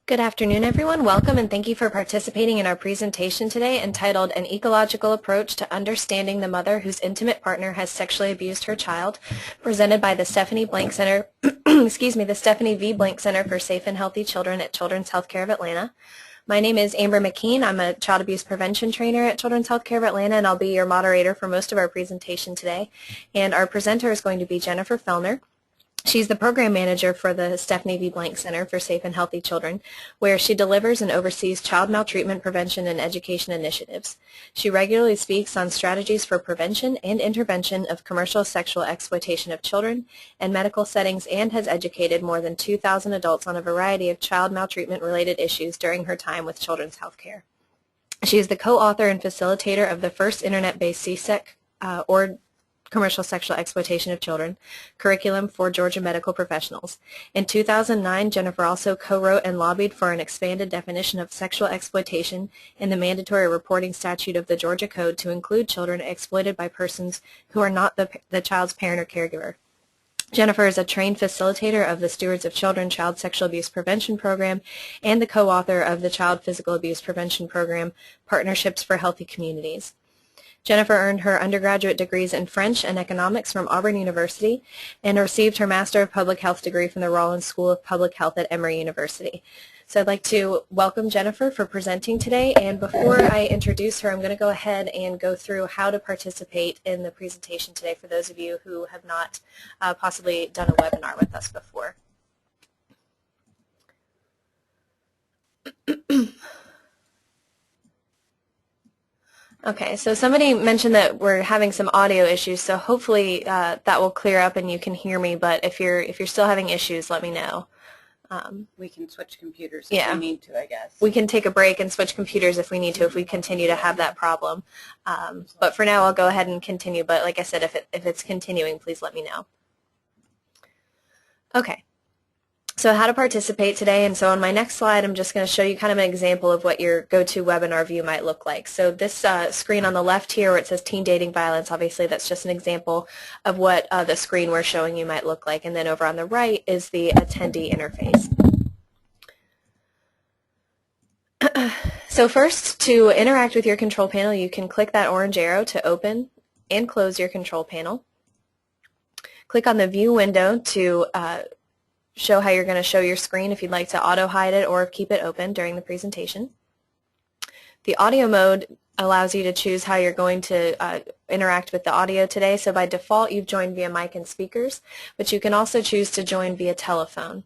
Good afternoon, everyone. Welcome and thank you for participating in our presentation today entitled An Ecological Approach to Understanding the Mother Whose Intimate Partner Has Sexually Abused Her Child, presented by the Stephanie Blank Center, the Stephanie V. Blank Center for Safe and Healthy Children at Children's Healthcare of Atlanta. My name is Amber McKean. I'm a child abuse prevention trainer at Children's Healthcare of Atlanta, and I'll be your moderator for most of our presentation today. And our presenter is going to be Jennifer Fellner. She's the program manager for the Stephanie V. Blank Center for Safe and Healthy Children, where she delivers and oversees child maltreatment prevention and education initiatives. She regularly speaks on strategies for prevention and intervention of commercial sexual exploitation of children in medical settings and has educated more than 2,000 adults on a variety of child maltreatment-related issues during her time with Children's Healthcare. She is the co-author and facilitator of the first internet-based CSEC, or Commercial Sexual Exploitation of Children, curriculum for Georgia medical professionals. In 2009, Jennifer also co-wrote and lobbied for an expanded definition of sexual exploitation in the mandatory reporting statute of the Georgia Code to include children exploited by persons who are not the child's parent or caregiver. Jennifer is a trained facilitator of the Stewards of Children Child Sexual Abuse Prevention Program and the co-author of the Child Physical Abuse Prevention Program, Partnerships for Healthy Communities. Jennifer earned her undergraduate degrees in French and economics from Auburn University and received her Master of Public Health degree from the Rollins School of Public Health at Emory University. So I'd like to welcome Jennifer for presenting today, and before I introduce her, I'm going to go ahead and go through how to participate in the presentation today for those of you who have not possibly done a webinar with us before. Okay, so somebody mentioned that we're having some audio issues, so hopefully that will clear up and you can hear me, but if you're still having issues, let me know. We can switch computers if we need to, I guess. We can take a break and switch computers if we need to, if we continue to have that problem. But for now, I'll go ahead and continue, but like I said, if it's continuing, please let me know. Okay. So how to participate today, and so on my next slide I'm just going to show you kind of an example of what your go-to webinar view might look like. So this screen on the left here where it says teen dating violence, obviously that's just an example of what the screen we're showing you might look like, and then over on the right is the attendee interface. So first, to interact with your control panel, you can click that orange arrow to open and close your control panel. Click on the view window to show how you're going to show your screen if you'd like to auto hide it or keep it open during the presentation. The audio mode allows you to choose how you're going to interact with the audio today. So by default you've joined via mic and speakers, but you can also choose to join via telephone.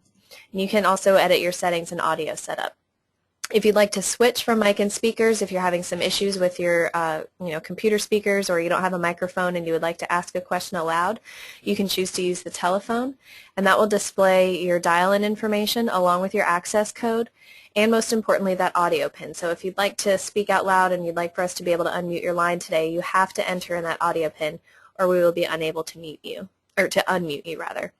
And you can also edit your settings and audio setup. If you'd like to switch from mic and speakers, if you're having some issues with your computer speakers or you don't have a microphone and you would like to ask a question aloud, you can choose to use the telephone, and that will display your dial-in information along with your access code and most importantly that audio pin. So if you'd like to speak out loud and you'd like for us to be able to unmute your line today, you have to enter in that audio pin or we will be unable to mute you, or to unmute you rather.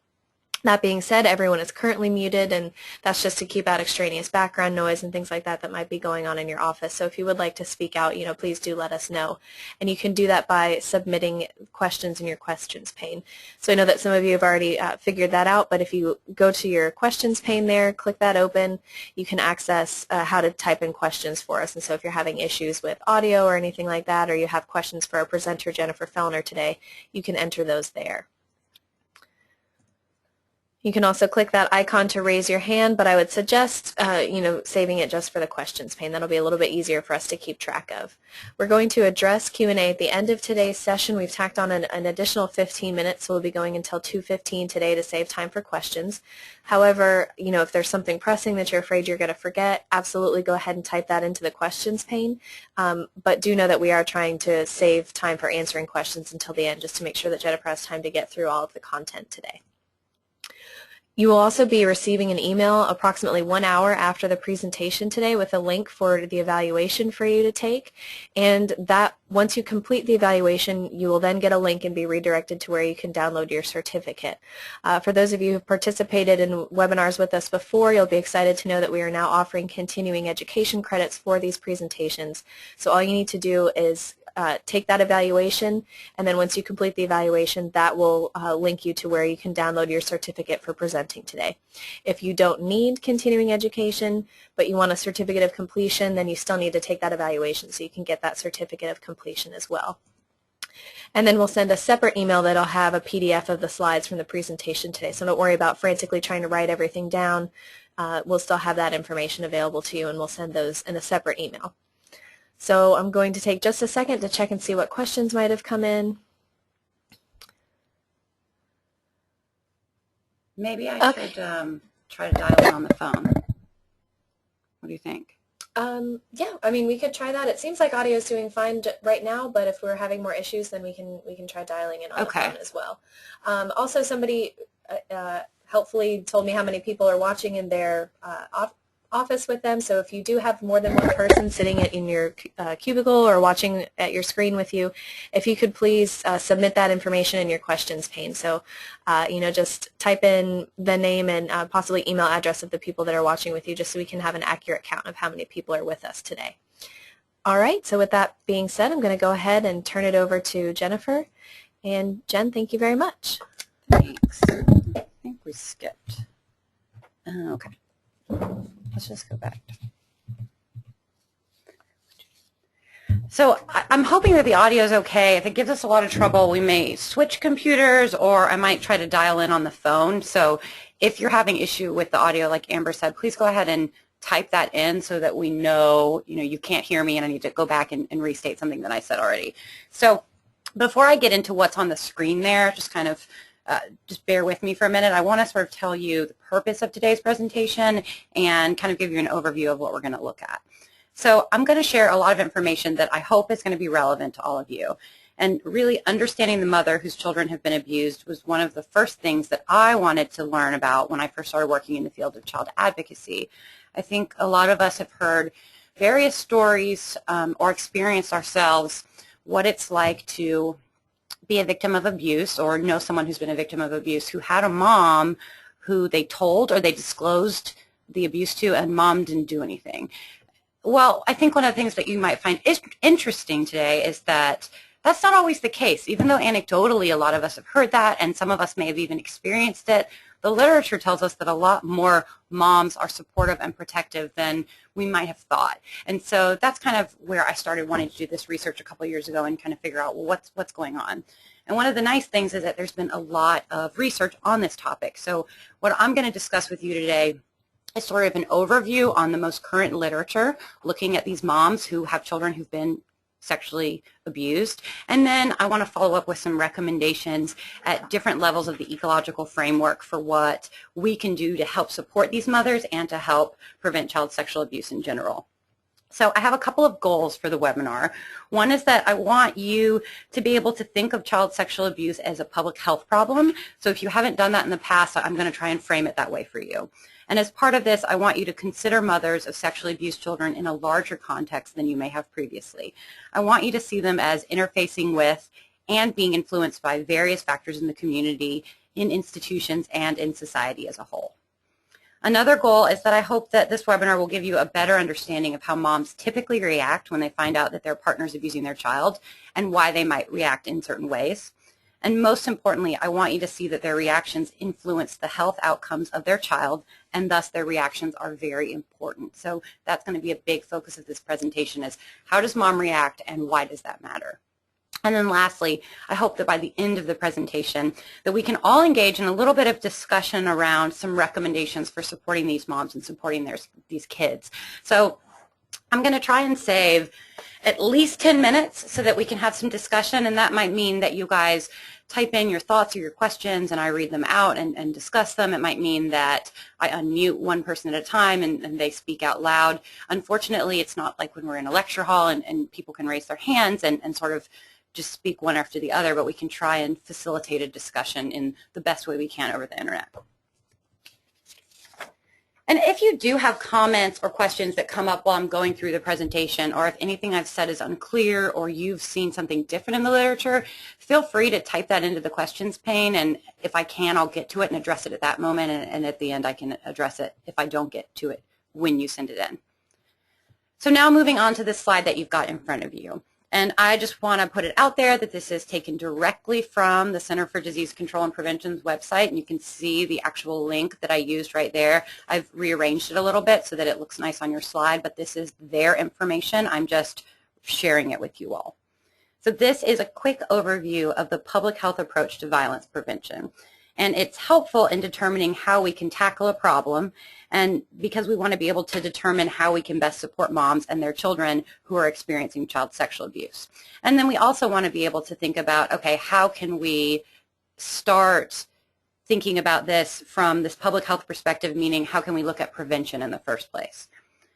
That being said, everyone is currently muted, and that's just to keep out extraneous background noise and things like that that might be going on in your office. So if you would like to speak out, please do let us know. And you can do that by submitting questions in your questions pane. So I know that some of you have already figured that out, but if you go to your questions pane there, click that open, you can access how to type in questions for us. And so if you're having issues with audio or anything like that, or you have questions for our presenter, Jennifer Fellner, today, you can enter those there. You can also click that icon to raise your hand, but I would suggest, saving it just for the questions pane. That'll be a little bit easier for us to keep track of. We're going to address Q&A at the end of today's session. We've tacked on an additional 15 minutes, so we'll be going until 2:15 today to save time for questions. However, if there's something pressing that you're afraid you're going to forget, absolutely go ahead and type that into the questions pane. But do know that we are trying to save time for answering questions until the end, just to make sure that Jennifer has time to get through all of the content today. You will also be receiving an email approximately 1 hour after the presentation today with a link for the evaluation for you to take, and that once you complete the evaluation you will then get a link and be redirected to where you can download your certificate. For those of you who have participated in webinars with us before, you'll be excited to know that we are now offering continuing education credits for these presentations. So all you need to do is take that evaluation, and then once you complete the evaluation, that will link you to where you can download your certificate for presenting today. If you don't need continuing education, but you want a certificate of completion, then you still need to take that evaluation so you can get that certificate of completion as well. And then we'll send a separate email that'll have a PDF of the slides from the presentation today. So don't worry about frantically trying to write everything down. We'll still have that information available to you, and we'll send those in a separate email. So I'm going to take just a second to check and see what questions might have come in. Maybe I should try to dial in on the phone. What do you think? Yeah, I mean, we could try that. It seems like audio is doing fine right now, but if we're having more issues, then we can try dialing in on the phone as well. Also, somebody helpfully told me how many people are watching in their office with them. So if you do have more than one person sitting in your cubicle or watching at your screen with you, if you could please submit that information in your questions pane. So, just type in the name and possibly email address of the people that are watching with you, just so we can have an accurate count of how many people are with us today. All right, so with that being said, I'm going to go ahead and turn it over to Jennifer. And Jen, thank you very much. Thanks. I think we skipped. Okay. Let's just go back. So I'm hoping that the audio is okay. If it gives us a lot of trouble, we may switch computers, or I might try to dial in on the phone. So if you're having issue with the audio, like Amber said, please go ahead and type that in so that we know, you can't hear me and I need to go back and restate something that I said already. So before I get into what's on the screen there, just kind of just bear with me for a minute. I want to sort of tell you the purpose of today's presentation and kind of give you an overview of what we're going to look at. So I'm going to share a lot of information that I hope is going to be relevant to all of you. And really understanding the mother whose children have been abused was one of the first things that I wanted to learn about when I first started working in the field of child advocacy. I think a lot of us have heard various stories or experienced ourselves what it's like to be a victim of abuse, or know someone who's been a victim of abuse who had a mom who they told or they disclosed the abuse to, and mom didn't do anything. Well, I think one of the things that you might find interesting today is that that's not always the case. Even though anecdotally a lot of us have heard that, and some of us may have even experienced it, the literature tells us that a lot more moms are supportive and protective than we might have thought. And so that's kind of where I started wanting to do this research a couple of years ago and kind of figure out, well, what's going on. And one of the nice things is that there's been a lot of research on this topic. So what I'm going to discuss with you today is sort of an overview on the most current literature, looking at these moms who have children who've been sexually abused. And then I want to follow up with some recommendations at different levels of the ecological framework for what we can do to help support these mothers and to help prevent child sexual abuse in general. So I have a couple of goals for the webinar. One is that I want you to be able to think of child sexual abuse as a public health problem. So if you haven't done that in the past, I'm going to try and frame it that way for you. And as part of this, I want you to consider mothers of sexually abused children in a larger context than you may have previously. I want you to see them as interfacing with and being influenced by various factors in the community, in institutions, and in society as a whole. Another goal is that I hope that this webinar will give you a better understanding of how moms typically react when they find out that their partner is abusing their child and why they might react in certain ways. And most importantly, I want you to see that their reactions influence the health outcomes of their child, and thus their reactions are very important. So that's going to be a big focus of this presentation, is how does mom react and why does that matter? And then lastly, I hope that by the end of the presentation that we can all engage in a little bit of discussion around some recommendations for supporting these moms and supporting these kids. So I'm going to try and save at least 10 minutes so that we can have some discussion, and that might mean that you guys type in your thoughts or your questions and I read them out and discuss them. It might mean that I unmute one person at a time and they speak out loud. Unfortunately, it's not like when we're in a lecture hall and people can raise their hands and sort of just speak one after the other, but we can try and facilitate a discussion in the best way we can over the internet. And if you do have comments or questions that come up while I'm going through the presentation, or if anything I've said is unclear or you've seen something different in the literature, feel free to type that into the questions pane, and if I can, I'll get to it and address it at that moment, and at the end I can address it if I don't get to it when you send it in. So now moving on to this slide that you've got in front of you. And I just want to put it out there that this is taken directly from the Center for Disease Control and Prevention's website, and you can see the actual link that I used right there. I've rearranged it a little bit so that it looks nice on your slide, but this is their information. I'm just sharing it with you all. So this is a quick overview of the public health approach to violence prevention. And it's helpful in determining how we can tackle a problem, and because we want to be able to determine how we can best support moms and their children who are experiencing child sexual abuse. And then we also want to be able to think about, okay, how can we start thinking about this from this public health perspective, meaning how can we look at prevention in the first place?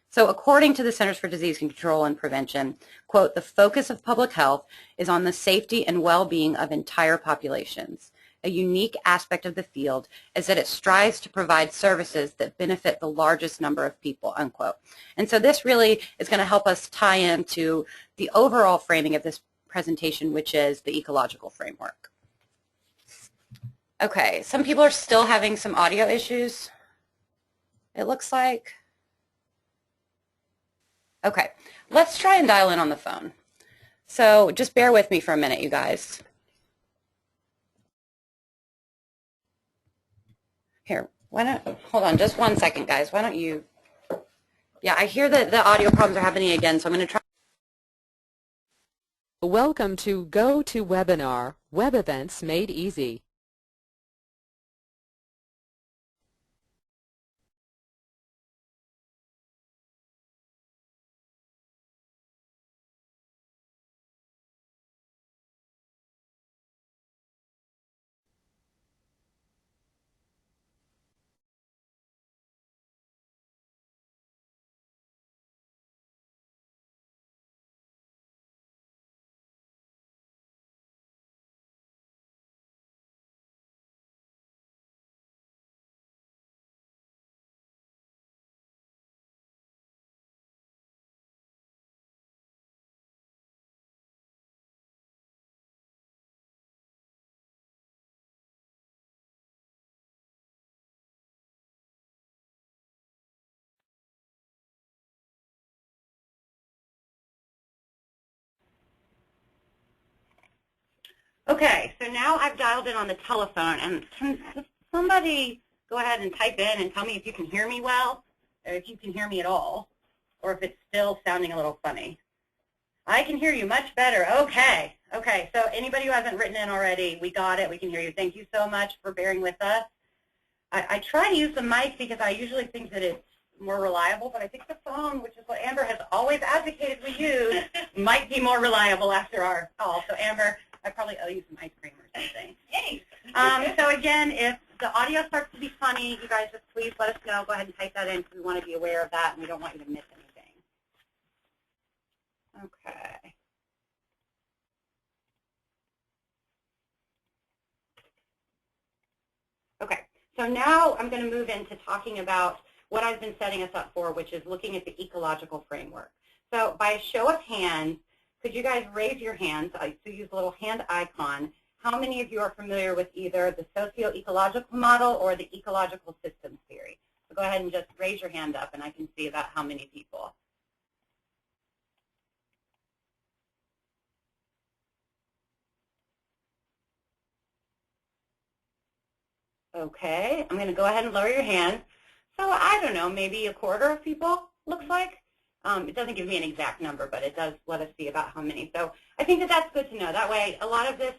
So according to the Centers for Disease Control and Prevention, quote, the focus of public health is on the safety and well-being of entire populations. A unique aspect of the field is that it strives to provide services that benefit the largest number of people, unquote. And so this really is going to help us tie into the overall framing of this presentation, which is the ecological framework. Okay, some people are still having some audio issues, it looks like. Okay, let's try and dial in on the phone. So just bear with me for a minute, you guys. Here, why don't, hold on just one second, guys. Why don't you, yeah, I hear that the audio problems are happening again, so I'm going to try. Welcome to GoToWebinar, web events made easy. Okay, so now I've dialed in on the telephone, and can somebody go ahead and type in and tell me if you can hear me well, or if you can hear me at all, or if it's still sounding a little funny. I can hear you much better. Okay, okay, so anybody who hasn't written in already, we got it, we can hear you. Thank you so much for bearing with us. I try to use the mic because I usually think that it's more reliable, but I think the phone, which is what Amber has always advocated we use, might be more reliable after our call. So Amber, I probably owe you some ice cream or something. Yay! So again, if the audio starts to be funny, you guys just please let us know. Go ahead and type that in because we want to be aware of that and we don't want you to miss anything. Okay. Okay, so now I'm going to move into talking about what I've been setting us up for, which is looking at the ecological framework. So by a show of hands, could you guys raise your hands? So use the little hand icon. How many of you are familiar with either the socio-ecological model or the ecological systems theory? So go ahead and just raise your hand up, and I can see about how many people. Okay, I'm going to go ahead and lower your hand. So I don't know, maybe a quarter of people, looks like. It doesn't give me an exact number, but it does let us see about how many. So I think that that's good to know. That way, a lot of this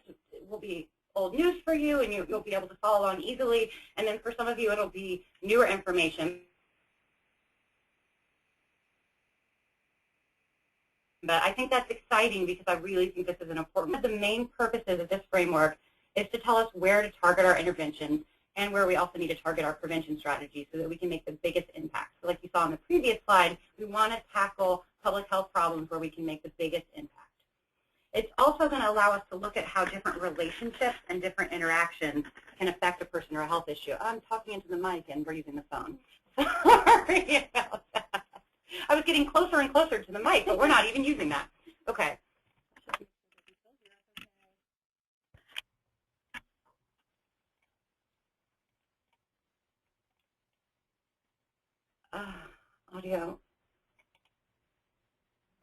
will be old news for you, and you'll be able to follow along easily. And then for some of you, it'll be newer information. But I think that's exciting because I really think this is an important. One of the main purposes of this framework is to tell us where to target our interventions and where we also need to target our prevention strategies so that we can make the biggest impact. So like you saw on the previous slide, we want to tackle public health problems where we can make the biggest impact. It's also going to allow us to look at how different relationships and different interactions can affect a person or a health issue. I'm talking into the mic and we're using the phone. Sorry about that. I was getting closer and closer to the mic, but we're not even using that. Okay. Audio.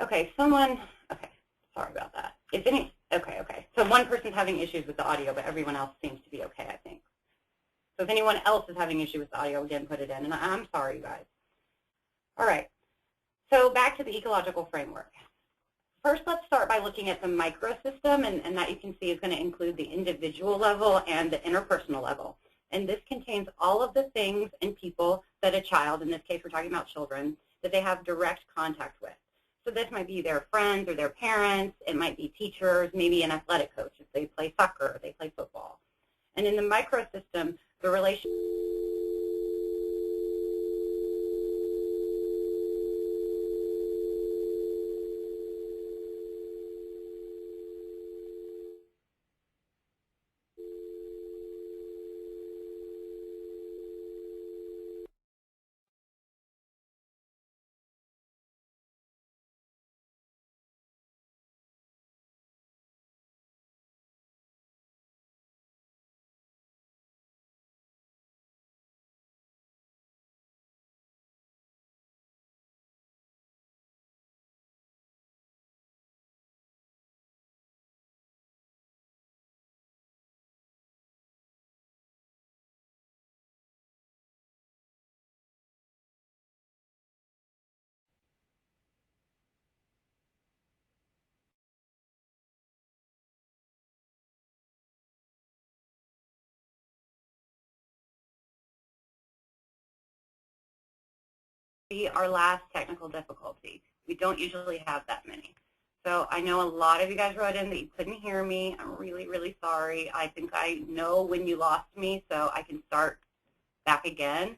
Okay, okay, sorry about If any, okay. So one person's having issues with the audio, but everyone else seems to be okay, I think. So if anyone else is having issue with the audio, again, put it in. And I'm sorry, you guys. All right. So back to the ecological framework. First, let's start by looking at the microsystem, and that you can see is going to include the individual level and the interpersonal level. And this contains all of the things and people that a child, in this case we're talking about children, that they have direct contact with. So this might be their friends or their parents, it might be teachers, maybe an athletic coach if they play soccer or they play football. And in the microsystem, the relation our last technical difficulty. We don't usually have that many. So I know a lot of you guys wrote in that you couldn't hear me. I'm really, really sorry. I think I know when you lost me, so I can start back again.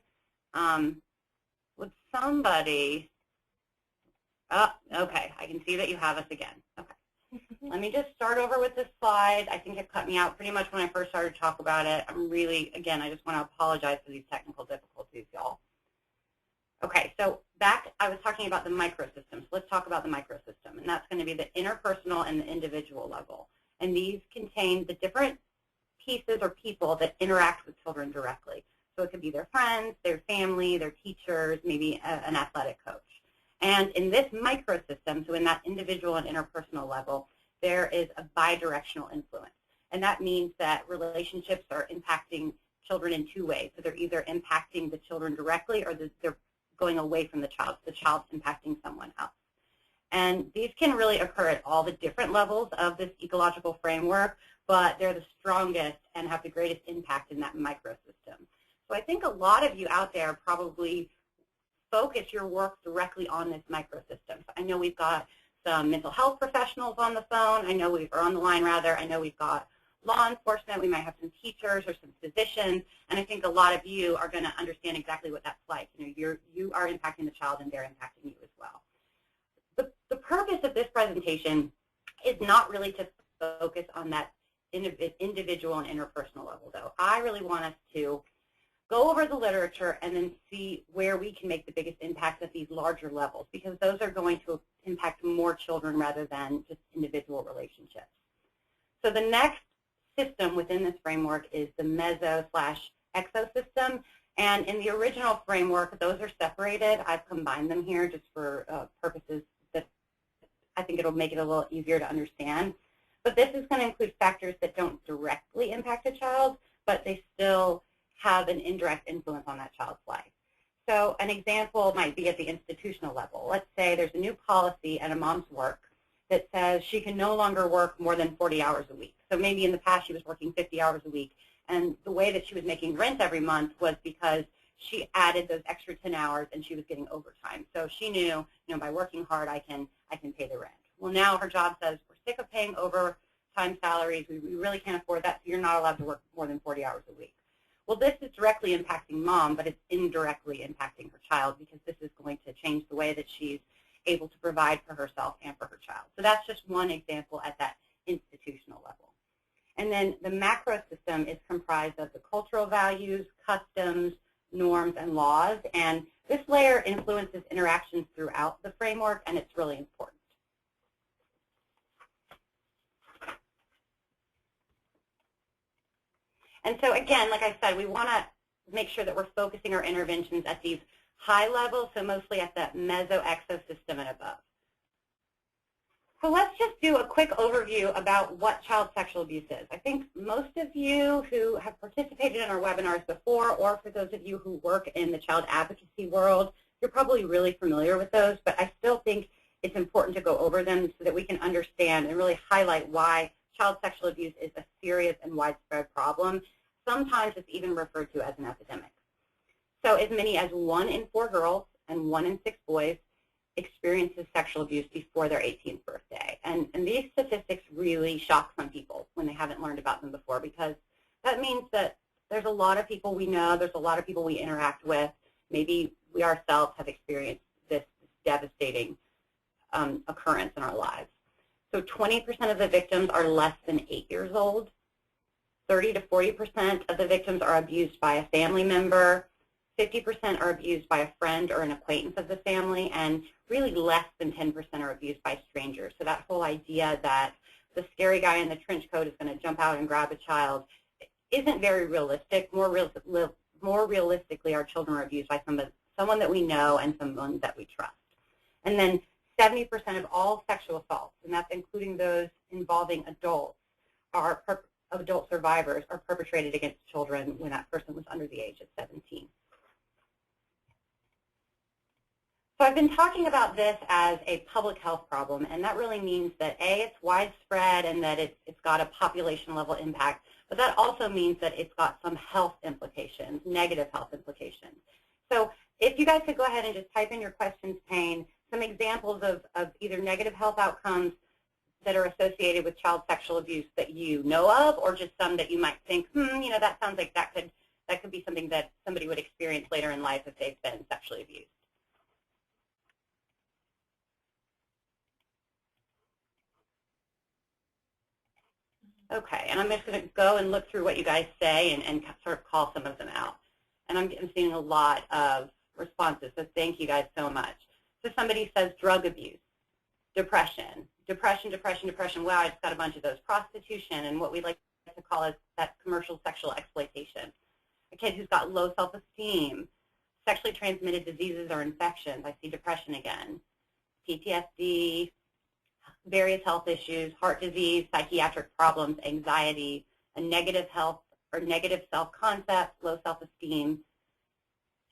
Would somebody, oh, okay, I can see that you have us again. Okay. Let me just start over with this slide. I think it cut me out pretty much when I first started to talk about it. I'm really, again, I just want to apologize for these technical difficulties, y'all. Okay, so back, I was talking about the microsystems. Let's talk about the microsystem, and that's going to be the interpersonal and the individual level. And these contain the different pieces or people that interact with children directly. So it could be their friends, their family, their teachers, maybe an athletic coach. And in this microsystem, so in that individual and interpersonal level, there is a bidirectional influence. And that means that relationships are impacting children in two ways. So they're either impacting the children directly or they're going away from the child. The child's impacting someone else. And these can really occur at all the different levels of this ecological framework, but they're the strongest and have the greatest impact in that microsystem. So I think a lot of you out there probably focus your work directly on this microsystem. So I know we've got some mental health professionals on the phone. I know or on the line rather. I know we've got law enforcement. We might have some teachers or some physicians, and I think a lot of you are going to understand exactly what that's like. You are impacting the child, and they're impacting you as well. The purpose of this presentation is not really to focus on that individual and interpersonal level, though. I really want us to go over the literature and then see where we can make the biggest impact at these larger levels, because those are going to impact more children rather than just individual relationships. So the next system within this framework is the meso/exosystem, and in the original framework, those are separated. I've combined them here just for purposes that I think it'll make it a little easier to understand. But this is going to include factors that don't directly impact a child, but they still have an indirect influence on that child's life. So an example might be at the institutional level. Let's say there's a new policy at a mom's work that says she can no longer work more than 40 hours a week. So maybe in the past she was working 50 hours a week, and the way that she was making rent every month was because she added those extra 10 hours and she was getting overtime. So she knew, by working hard I can pay the rent. Well, now her job says we're sick of paying overtime salaries. We really can't afford that, so you're not allowed to work more than 40 hours a week. Well, this is directly impacting mom, but it's indirectly impacting her child, because this is going to change the way that she's able to provide for herself and for her child. So that's just one example at that institutional level. And then the macro system is comprised of the cultural values, customs, norms, and laws. And this layer influences interactions throughout the framework, and it's really important. And so again, like I said, we want to make sure that we're focusing our interventions at these high levels, so mostly at the meso-exosystem and above. So let's just do a quick overview about what child sexual abuse is. I think most of you who have participated in our webinars before, or for those of you who work in the child advocacy world, you're probably really familiar with those, but I still think it's important to go over them so that we can understand and really highlight why child sexual abuse is a serious and widespread problem. Sometimes it's even referred to as an epidemic. So as many as 1 in 4 girls and 1 in 6 boys experiences sexual abuse before their 18th birthday. And these statistics really shock some people when they haven't learned about them before, because that means that there's a lot of people we know, there's a lot of people we interact with, maybe we ourselves have experienced this devastating occurrence in our lives. So 20% of the victims are less than 8 years old. 30 to 40% of the victims are abused by a family member. 50% are abused by a friend or an acquaintance of the family, and really less than 10% are abused by strangers. So that whole idea that the scary guy in the trench coat is going to jump out and grab a child isn't very realistic. More realistically, our children are abused by someone that we know and someone that we trust. And then 70% of all sexual assaults, and that's including those involving adults, adult survivors, are perpetrated against children when that person was under the age of 17. So I've been talking about this as a public health problem, and that really means that A, it's widespread and that it's got a population-level impact, but that also means that it's got some health implications, negative health implications. So if you guys could go ahead and just type in your questions pane some examples of either negative health outcomes that are associated with child sexual abuse that you know of, or just some that you might think, you know, that sounds like that could be something that somebody would experience later in life if they've been sexually abused. Okay, and I'm just going to go and look through what you guys say and sort of call some of them out. And I'm seeing a lot of responses, so thank you guys so much. So somebody says drug abuse, depression. Wow, I just got a bunch of those. Prostitution, and what we like to call is that commercial sexual exploitation. A kid who's got low self-esteem, sexually transmitted diseases or infections. I see depression again. PTSD, various health issues, heart disease, psychiatric problems, anxiety, a negative health or negative self-concept, low self-esteem,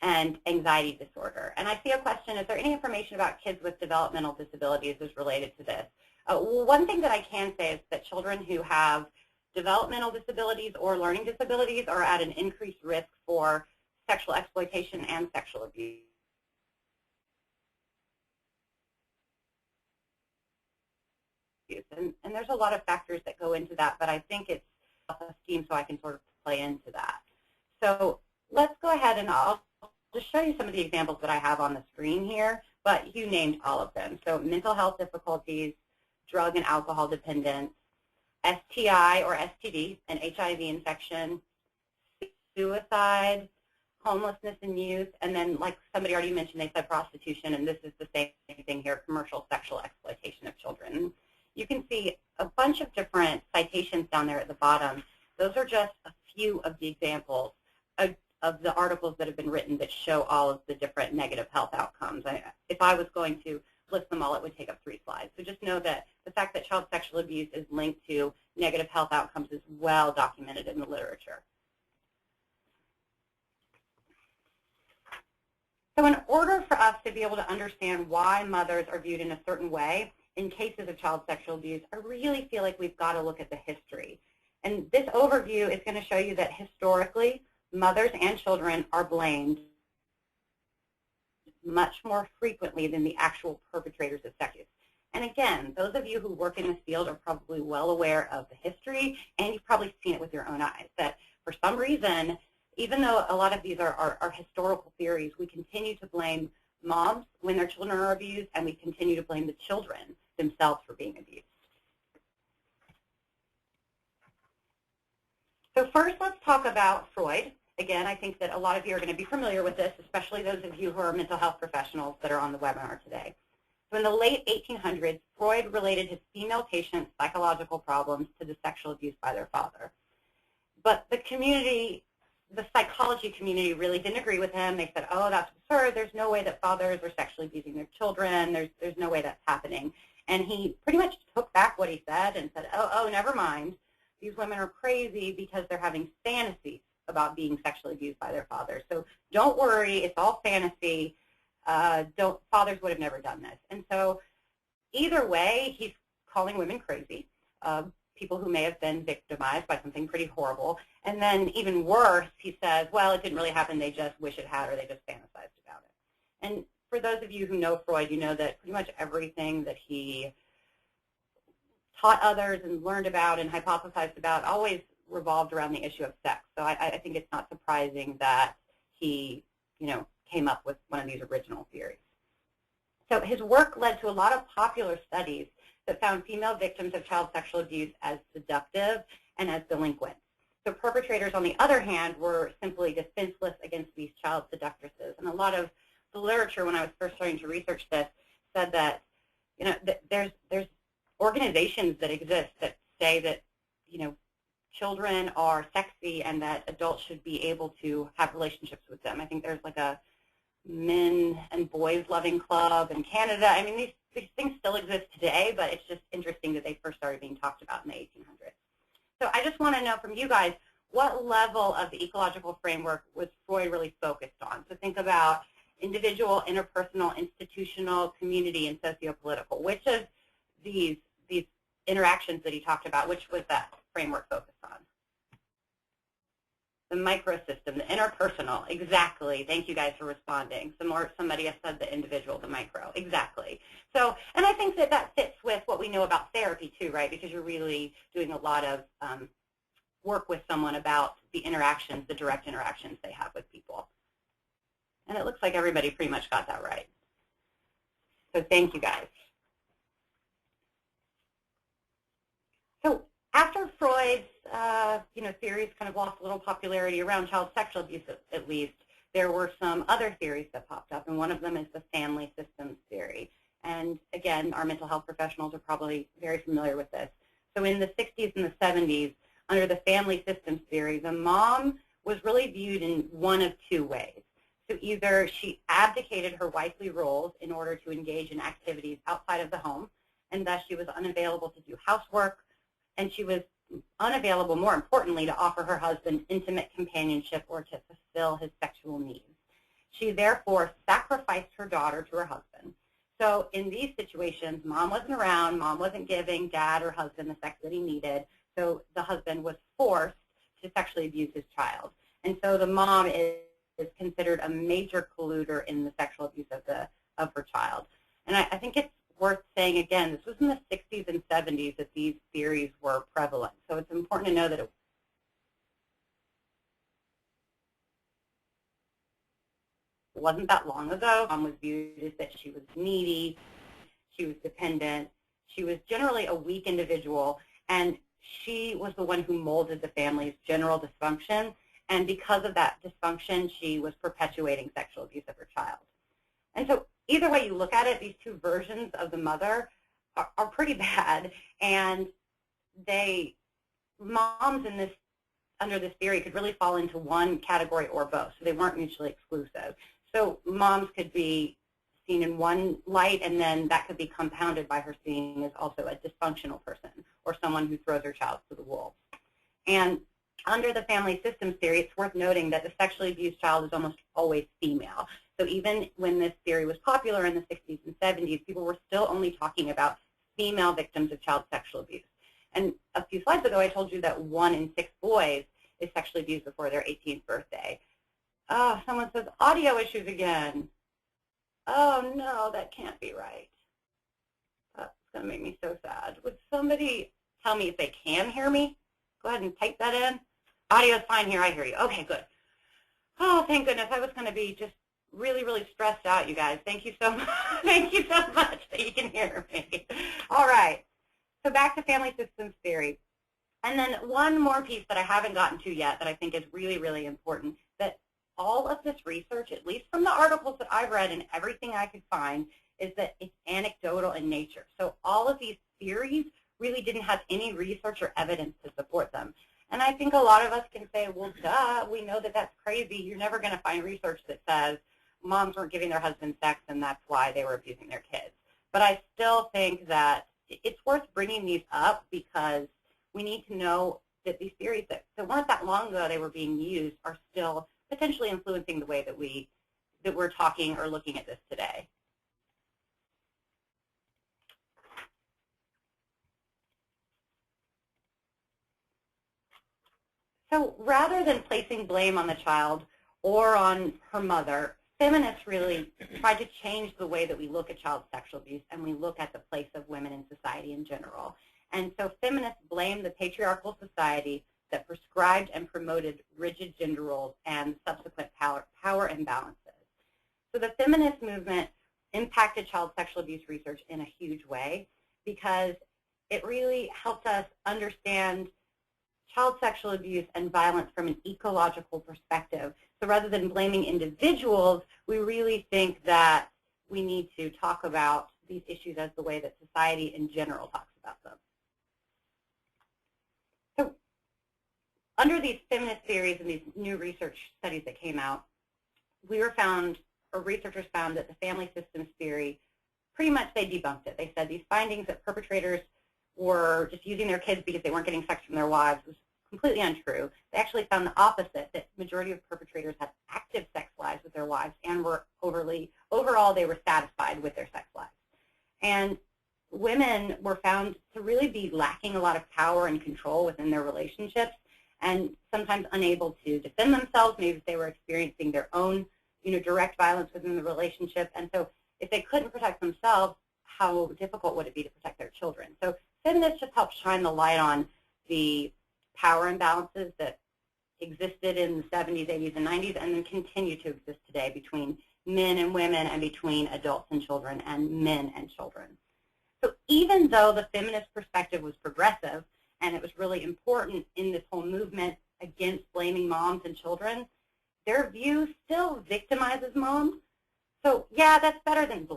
and anxiety disorder. And I see a question, is there any information about kids with developmental disabilities as related to this? One thing that I can say is that children who have developmental disabilities or learning disabilities are at an increased risk for sexual exploitation and sexual abuse. And there's a lot of factors that go into that, but I think it's self-esteem, so I can sort of play into that. So let's go ahead and I'll just show you some of the examples that I have on the screen here, but you named all of them. So mental health difficulties, drug and alcohol dependence, STI or STD, an HIV infection, suicide, homelessness in youth, and then like somebody already mentioned, they said prostitution, and this is the same thing here, commercial sexual exploitation of children. You can see a bunch of different citations down there at the bottom. Those are just a few of the examples of the articles that have been written that show all of the different negative health outcomes. If I was going to list them all, it would take up 3 slides. So just know that the fact that child sexual abuse is linked to negative health outcomes is well documented in the literature. So in order for us to be able to understand why mothers are viewed in a certain way in cases of child sexual abuse, I really feel like we've got to look at the history. And this overview is going to show you that historically, mothers and children are blamed much more frequently than the actual perpetrators of sex abuse. And again, those of you who work in this field are probably well aware of the history, and you've probably seen it with your own eyes, that for some reason, even though a lot of these are historical theories, we continue to blame moms when their children are abused, and we continue to blame the children themselves for being abused. So first, let's talk about Freud. Again, I think that a lot of you are going to be familiar with this, especially those of you who are mental health professionals that are on the webinar today. So in the late 1800s, Freud related his female patients' psychological problems to the sexual abuse by their father. But the community, the psychology community really didn't agree with him. They said, oh, that's absurd. There's no way that fathers are sexually abusing their children. There's no way that's happening. And he pretty much took back what he said and said, oh, never mind. These women are crazy because they're having fantasies about being sexually abused by their fathers. So don't worry, it's all fantasy. Fathers would have never done this. And so either way, he's calling women crazy, people who may have been victimized by something pretty horrible. And then even worse, he says, well, it didn't really happen, they just wish it had, or they just fantasized about it. And for those of you who know Freud, you know that pretty much everything that he taught others and learned about and hypothesized about always revolved around the issue of sex. So I think it's not surprising that he, came up with one of these original theories. So his work led to a lot of popular studies that found female victims of child sexual abuse as seductive and as delinquent. So perpetrators, on the other hand, were simply defenseless against these child seductresses. And a lot of the literature, when I was first starting to research this, said that, there's organizations that exist that say that, children are sexy and that adults should be able to have relationships with them. I think there's like a men and boys loving club in Canada. I mean, these things still exist today, but it's just interesting that they first started being talked about in the 1800s. So I just want to know from you guys, what level of the ecological framework was Freud really focused on? So think about individual, interpersonal, institutional, community, and socio-political. Which of these interactions that he talked about, which was that framework focused on? The microsystem, the interpersonal, exactly. Thank you guys for responding. Somebody has said the individual, the micro, exactly. So, and I think that fits with what we know about therapy too, right? Because you're really doing a lot of work with someone about the interactions, the direct interactions they have with people. And it looks like everybody pretty much got that right. So thank you guys. So after Freud's theories kind of lost a little popularity around child sexual abuse, at least, there were some other theories that popped up, and one of them is the family systems theory. And again, our mental health professionals are probably very familiar with this. So in the 60s and the 70s, under the family systems theory, the mom was really viewed in one of two ways. So either she abdicated her wifely roles in order to engage in activities outside of the home, and thus she was unavailable to do housework, and she was unavailable, more importantly, to offer her husband intimate companionship or to fulfill his sexual needs. She therefore sacrificed her daughter to her husband. So in these situations, mom wasn't around, mom wasn't giving dad or husband the sex that he needed, so the husband was forced to sexually abuse his child. And so the mom is considered a major colluder in the sexual abuse of her child. And I think it's worth saying again, this was in the 60s and 70s that these theories were prevalent. So it's important to know that it wasn't that long ago. Mom was viewed as that she was needy, she was dependent, she was generally a weak individual, and she was the one who molded the family's general dysfunction. And because of that dysfunction, she was perpetuating sexual abuse of her child. And so either way you look at it, these two versions of the mother are pretty bad, and moms under this theory could really fall into one category or both, so they weren't mutually exclusive. So moms could be seen in one light, and then that could be compounded by her seeing as also a dysfunctional person or someone who throws her child to the wolves. And under the family systems theory, it's worth noting that the sexually abused child is almost always female. So even when this theory was popular in the 60s and 70s, people were still only talking about female victims of child sexual abuse. And a few slides ago, I told you that 1 in 6 boys is sexually abused before their 18th birthday. Someone says, audio issues again. Oh, no, that can't be right. That's going to make me so sad. Would somebody tell me if they can hear me? Go ahead and type that in. Audio's fine here. I hear you. Okay, good. Oh, thank goodness. I was going to be just really, really stressed out, you guys. Thank you so much. Thank you so much that you can hear me. All right. So back to family systems theory. And then one more piece that I haven't gotten to yet that I think is really, really important, that all of this research, at least from the articles that I've read and everything I could find, is that it's anecdotal in nature. So all of these theories really didn't have any research or evidence to support them. And I think a lot of us can say, well, duh, we know that that's crazy. You're never going to find research that says moms weren't giving their husbands sex and that's why they were abusing their kids. But I still think that it's worth bringing these up because we need to know that these theories that weren't that long ago they were being used are still potentially influencing the way that we're talking or looking at this today. So rather than placing blame on the child or on her mother, feminists really tried to change the way that we look at child sexual abuse and we look at the place of women in society in general. And so feminists blame the patriarchal society that prescribed and promoted rigid gender roles and subsequent power imbalances. So the feminist movement impacted child sexual abuse research in a huge way because it really helped us understand child sexual abuse and violence from an ecological perspective. So rather than blaming individuals, we really think that we need to talk about these issues as the way that society in general talks about them. So under these feminist theories and these new research studies that came out, researchers found that the family systems theory, pretty much they debunked it. They said these findings that perpetrators were just using their kids because they weren't getting sex from their wives was completely untrue. They actually found the opposite, that the majority of perpetrators had active sex lives with their wives and were overall they were satisfied with their sex lives. And women were found to really be lacking a lot of power and control within their relationships and sometimes unable to defend themselves. Maybe if they were experiencing their own direct violence within the relationship. And so if they couldn't protect themselves, how difficult would it be to protect their children? So feminists just help shine the light on the power imbalances that existed in the 70s, 80s, and 90s and then continue to exist today between men and women and between adults and children and men and children. So even though the feminist perspective was progressive and it was really important in this whole movement against blaming moms and children, their view still victimizes moms. So yeah, that's better than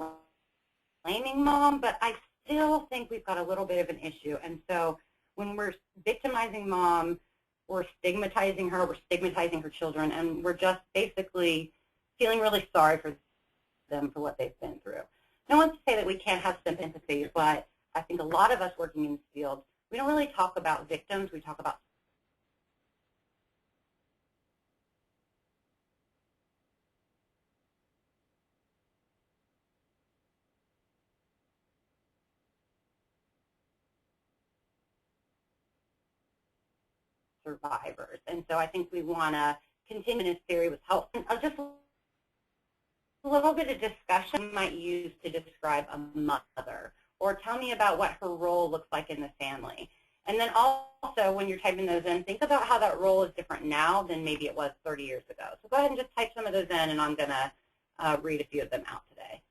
blaming mom, but I still think we've got a little bit of an issue. And so when we're victimizing mom, we're stigmatizing her children, and we're just basically feeling really sorry for them for what they've been through. No one's to say that we can't have some empathy, but I think a lot of us working in this field, we don't really talk about victims, we talk about survivors. And so I think we want to continue this theory with help. Just a little bit of discussion you might use to describe a mother, or tell me about what her role looks like in the family. And then also, when you're typing those in, think about how that role is different now than maybe it was 30 years ago. So go ahead and just type some of those in, and I'm going to read a few of them out today.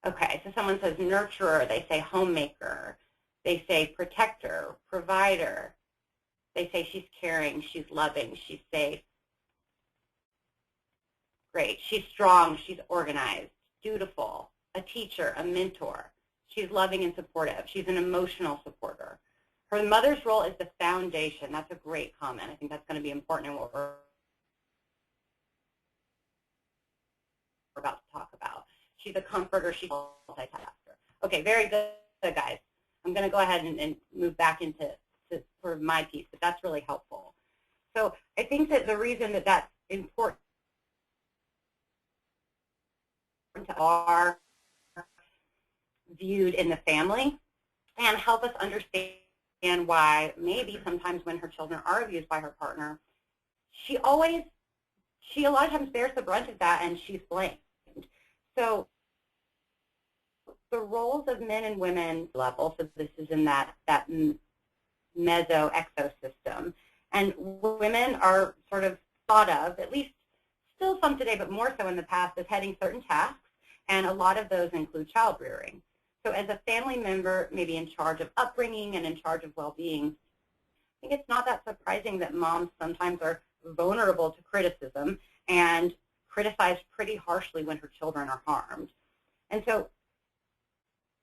Okay, so someone says nurturer, they say homemaker, they say protector, provider, they say she's caring, she's loving, she's safe. Great, she's strong, she's organized, dutiful, a teacher, a mentor. She's loving and supportive. She's an emotional supporter. Her mother's role is the foundation. That's a great comment. I think that's going to be important in what we're about to talk about. She's a comforter. She's a multitasker. Okay, very good, guys. I'm going to go ahead and move back into sort of my piece, but that's really helpful. So I think that the reason that that's important are viewed in the family and help us understand why maybe sometimes when her children are abused by her partner, she a lot of times bears the brunt of that and she's blamed. So the roles of men and women level, so this is in that meso-exo system, and women are sort of thought of, at least still some today, but more so in the past, as heading certain tasks, and a lot of those include child rearing. So as a family member, maybe in charge of upbringing and in charge of well-being, I think it's not that surprising that moms sometimes are vulnerable to criticism and criticize pretty harshly when her children are harmed. And so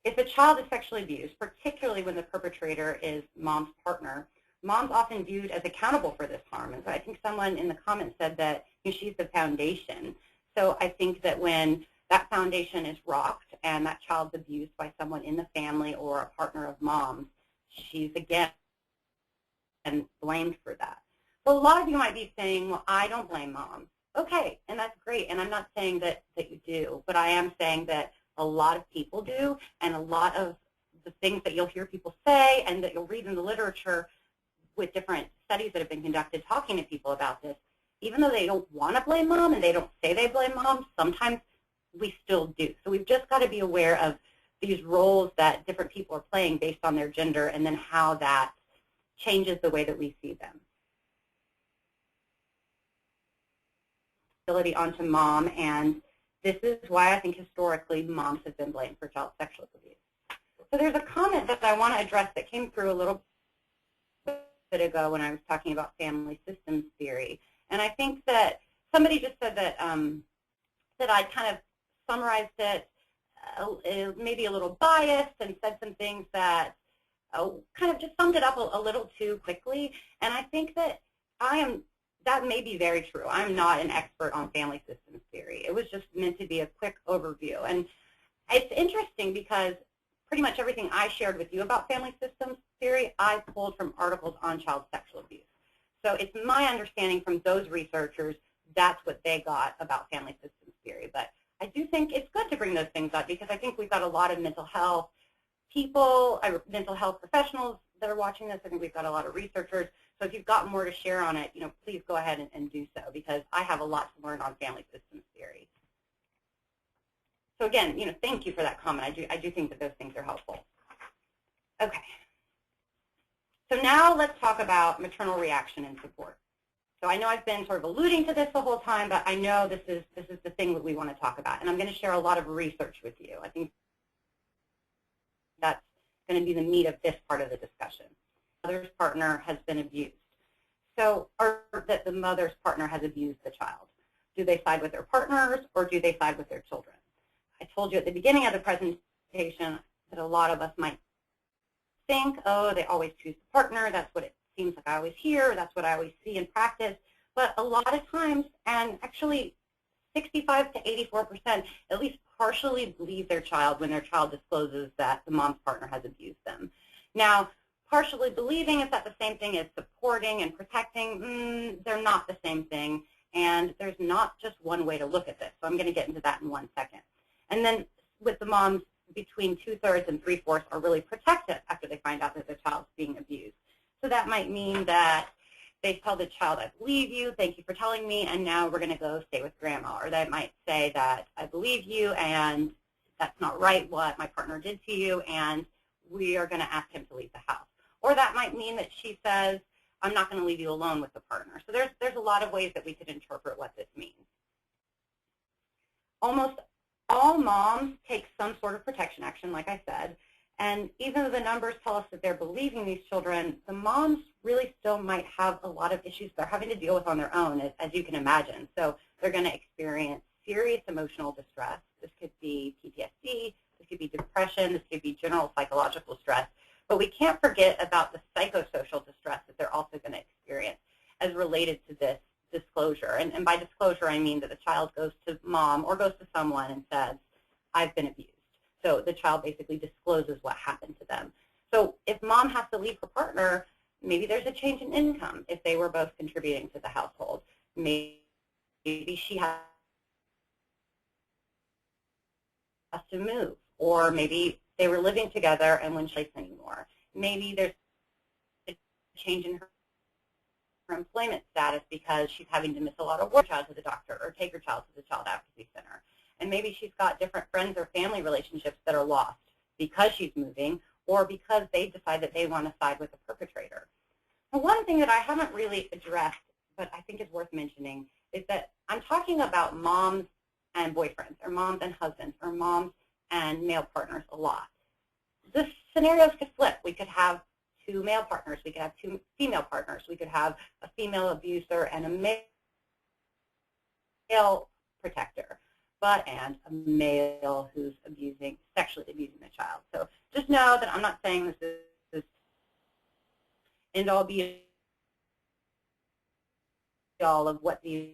If a child is sexually abused, particularly when the perpetrator is mom's partner, mom's often viewed as accountable for this harm. And so I think someone in the comments said that she's the foundation. So I think that when that foundation is rocked and that child's abused by someone in the family or a partner of mom's, she's again blamed for that. So a lot of you might be saying, well, I don't blame moms. Okay, and that's great, and I'm not saying that you do, but I am saying that a lot of people do, and a lot of the things that you'll hear people say and that you'll read in the literature with different studies that have been conducted talking to people about this, even though they don't want to blame mom and they don't say they blame mom, sometimes we still do. So we've just got to be aware of these roles that different people are playing based on their gender and then how that changes the way that we see them. Onto mom, and this is why I think historically moms have been blamed for child sexual abuse. So there's a comment that I want to address that came through a little bit ago when I was talking about family systems theory, and I think that somebody just said that that I kind of summarized it maybe a little biased and said some things that kind of just summed it up a little too quickly, and I think that that may be very true. I'm not an expert on family systems theory. It was just meant to be a quick overview. And it's interesting because pretty much everything I shared with you about family systems theory, I pulled from articles on child sexual abuse. So it's my understanding from those researchers that's what they got about family systems theory. But I do think it's good to bring those things up because I think we've got a lot of mental health people, mental health professionals that are watching this. I think we've got a lot of researchers. So if you've got more to share on it, please go ahead and do so because I have a lot to learn on family systems theory. So again, thank you for that comment. I do think that those things are helpful. Okay. So now let's talk about maternal reaction and support. So I know I've been sort of alluding to this the whole time, but I know this is the thing that we want to talk about, and I'm going to share a lot of research with you. I think that's going to be the meat of this part of the discussion. The mother's partner has been abused. So, or that the mother's partner has abused the child. Do they side with their partners or do they side with their children? I told you at the beginning of the presentation that a lot of us might think, oh, they always choose the partner. That's what it seems like I always hear. That's what I always see in practice. But a lot of times, and actually 65 to 84% at least partially believe their child when their child discloses that the mom's partner has abused them. Now, partially believing, is that the same thing as supporting and protecting? They're not the same thing, and there's not just one way to look at this. So I'm going to get into that in 1 second. And then with the moms, between 2/3 and 3/4 are really protective after they find out that their child's being abused. So that might mean that they tell the child, I believe you, thank you for telling me, and now we're going to go stay with grandma. Or they might say that I believe you, and that's not right what my partner did to you, and we are going to ask him to leave the house. Or that might mean that she says, I'm not going to leave you alone with the partner. So there's a lot of ways that we could interpret what this means. Almost all moms take some sort of protection action, like I said, and even though the numbers tell us that they're believing these children, the moms really still might have a lot of issues they're having to deal with on their own, as you can imagine. So they're going to experience serious emotional distress. This could be PTSD, this could be depression, this could be general psychological stress. But we can't forget about the psychosocial distress that they're also going to experience as related to this disclosure. And by disclosure, I mean that the child goes to mom or goes to someone and says, I've been abused. So the child basically discloses what happened to them. So if mom has to leave her partner, maybe there's a change in income if they were both contributing to the household. Maybe she has to move, or maybe they were living together and wouldn't place anymore. Maybe there's a change in her employment status because she's having to miss a lot of work, child to the doctor, or take her child to the child advocacy center. And maybe she's got different friends or family relationships that are lost because she's moving, or because they decide that they want to side with the perpetrator. And one thing that I haven't really addressed, but I think is worth mentioning, is that I'm talking about moms and boyfriends, or moms and husbands, or moms and male partners a lot. The scenarios could flip. We could have 2 male partners. We could have 2 female partners. We could have a female abuser and a male protector. but and a male who's sexually abusing the child. So just know that I'm not saying this is end all be all of what these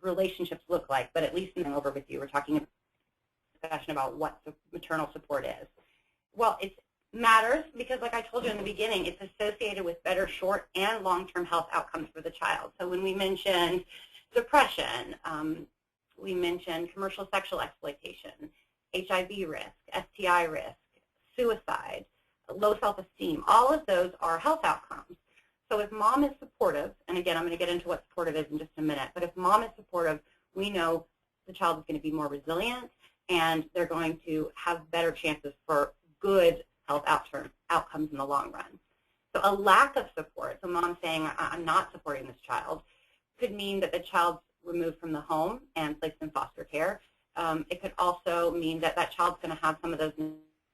relationships look like, but at least over with you, we're talking about discussion about what the maternal support is. Well, it matters because, like I told you in the beginning, it's associated with better short and long-term health outcomes for the child. So when we mentioned depression, we mentioned commercial sexual exploitation, HIV risk, STI risk, suicide, low self-esteem, all of those are health outcomes. So if mom is supportive, and again, I'm going to get into what supportive is in just a minute, but if mom is supportive, we know the child is going to be more resilient and they're going to have better chances for good health outcomes in the long run. So a lack of support, so mom saying, I'm not supporting this child, could mean that the child's removed from the home and placed in foster care. It could also mean that that child's going to have some of those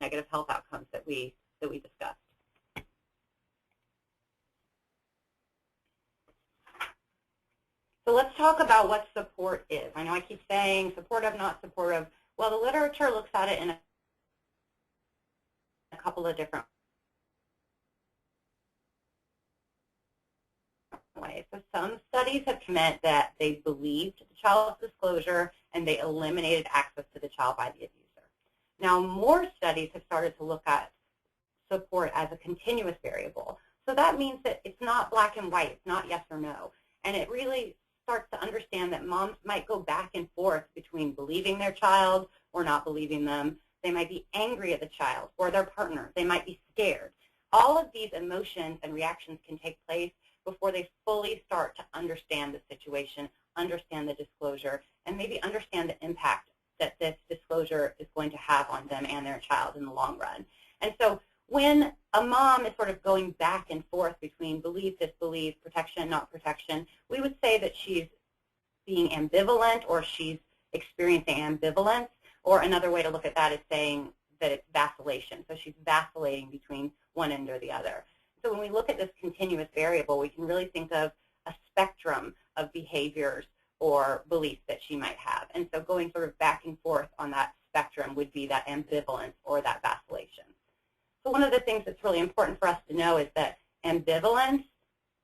negative health outcomes that we discussed. So let's talk about what support is. I know I keep saying supportive, not supportive. Well, the literature looks at it in a couple of different ways. So some studies have meant that they believed the child's disclosure and they eliminated access to the child by the abuser. Now, more studies have started to look at support as a continuous variable. So that means that it's not black and white, it's not yes or no. And it really starts to understand that moms might go back and forth between believing their child or not believing them. They might be angry at the child or their partner. They might be scared. All of these emotions and reactions can take place before they fully start to understand the situation, understand the disclosure, and maybe understand the impact that this disclosure is going to have on them and their child in the long run. And so when a mom is sort of going back and forth between believe, disbelieve, protection, not protection, we would say that she's being ambivalent or she's experiencing ambivalence, or another way to look at that is saying that it's vacillation. So she's vacillating between one end or the other. So when we look at this continuous variable, we can really think of a spectrum of behaviors or beliefs that she might have. And so going sort of back and forth on that spectrum would be that ambivalence or that vacillation. So one of the things that's really important for us to know is that ambivalence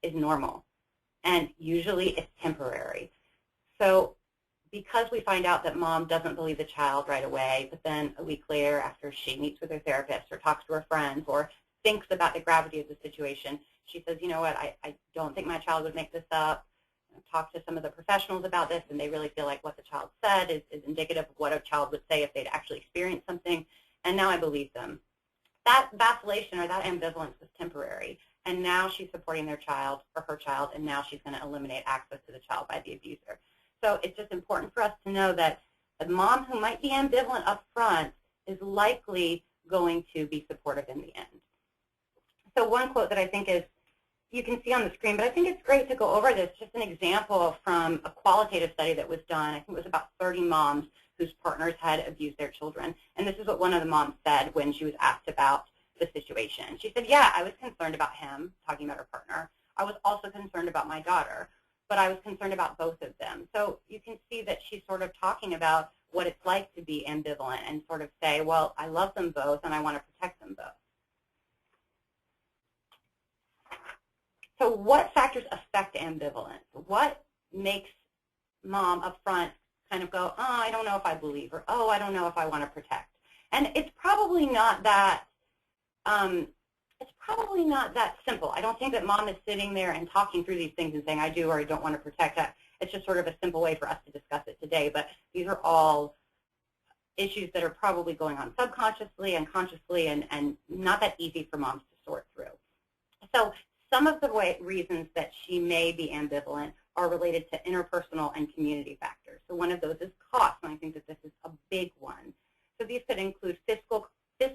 is normal, and usually it's temporary. So because we find out that mom doesn't believe the child right away, but then a week later after she meets with her therapist or talks to her friends or thinks about the gravity of the situation, she says, you know what, I don't think my child would make this up. Talk to some of the professionals about this, and they really feel like what the child said is indicative of what a child would say if they'd actually experienced something, and now I believe them. That vacillation or that ambivalence was temporary, and now she's supporting their child or her child, and now she's going to eliminate access to the child by the abuser. So it's just important for us to know that a mom who might be ambivalent up front is likely going to be supportive in the end. So one quote that I think is, you can see on the screen, but I think it's great to go over this, just an example from a qualitative study that was done. I think it was about 30 moms whose partners had abused their children. And this is what one of the moms said when she was asked about the situation. She said, yeah, I was concerned about him, talking about her partner. I was also concerned about my daughter, but I was concerned about both of them. So you can see that she's sort of talking about what it's like to be ambivalent and sort of say, well, I love them both and I want to protect them both. So what factors affect ambivalence? What makes mom up front kind of go, oh, I don't know if I believe, or oh, I don't know if I want to protect? And it's probably not that simple. I don't think that mom is sitting there and talking through these things and saying, I do or I don't want to protect. It's just sort of a simple way for us to discuss it today. But these are all issues that are probably going on subconsciously and consciously and not that easy for moms to sort through. So some of the reasons that she may be ambivalent are related to interpersonal and community factors. So one of those is cost, and I think that this is a big one. So these could include fiscal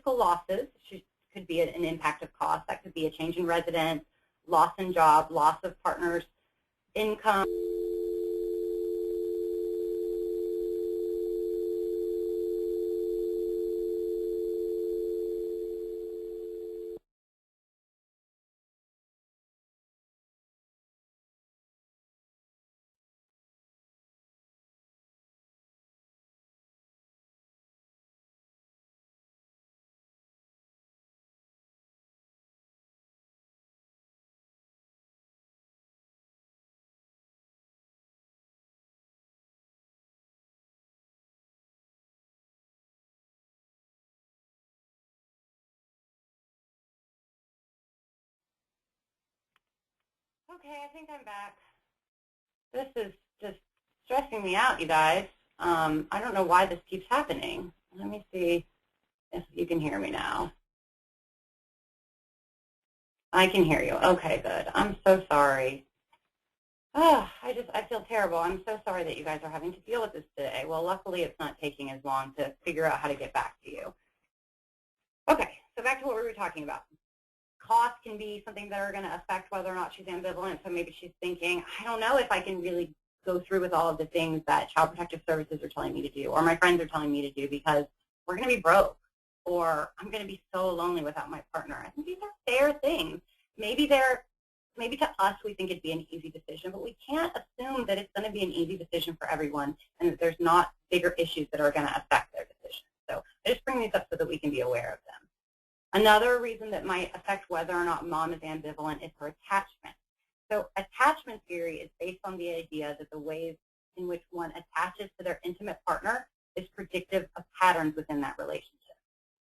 losses, which could be an impact of cost. That could be a change in residence, loss in job, loss of partner's income. Okay, I think I'm back. This is just stressing me out, you guys. I don't know why this keeps happening. Let me see if you can hear me now. I can hear you. Okay, good. I'm so sorry. Oh, I feel terrible. I'm so sorry that you guys are having to deal with this today. Well, luckily it's not taking as long to figure out how to get back to you. Okay, so back to what we were talking about. Cost can be something that are going to affect whether or not she's ambivalent. So maybe she's thinking, I don't know if I can really go through with all of the things that Child Protective Services are telling me to do, or my friends are telling me to do, because we're going to be broke, or I'm going to be so lonely without my partner. I think these are fair things. Maybe to us we think it'd be an easy decision, but we can't assume that it's going to be an easy decision for everyone, and that there's not bigger issues that are going to affect their decision. So I just bring these up so that we can be aware of them. Another reason that might affect whether or not mom is ambivalent is her attachment. So attachment theory is based on the idea that the ways in which one attaches to their intimate partner is predictive of patterns within that relationship.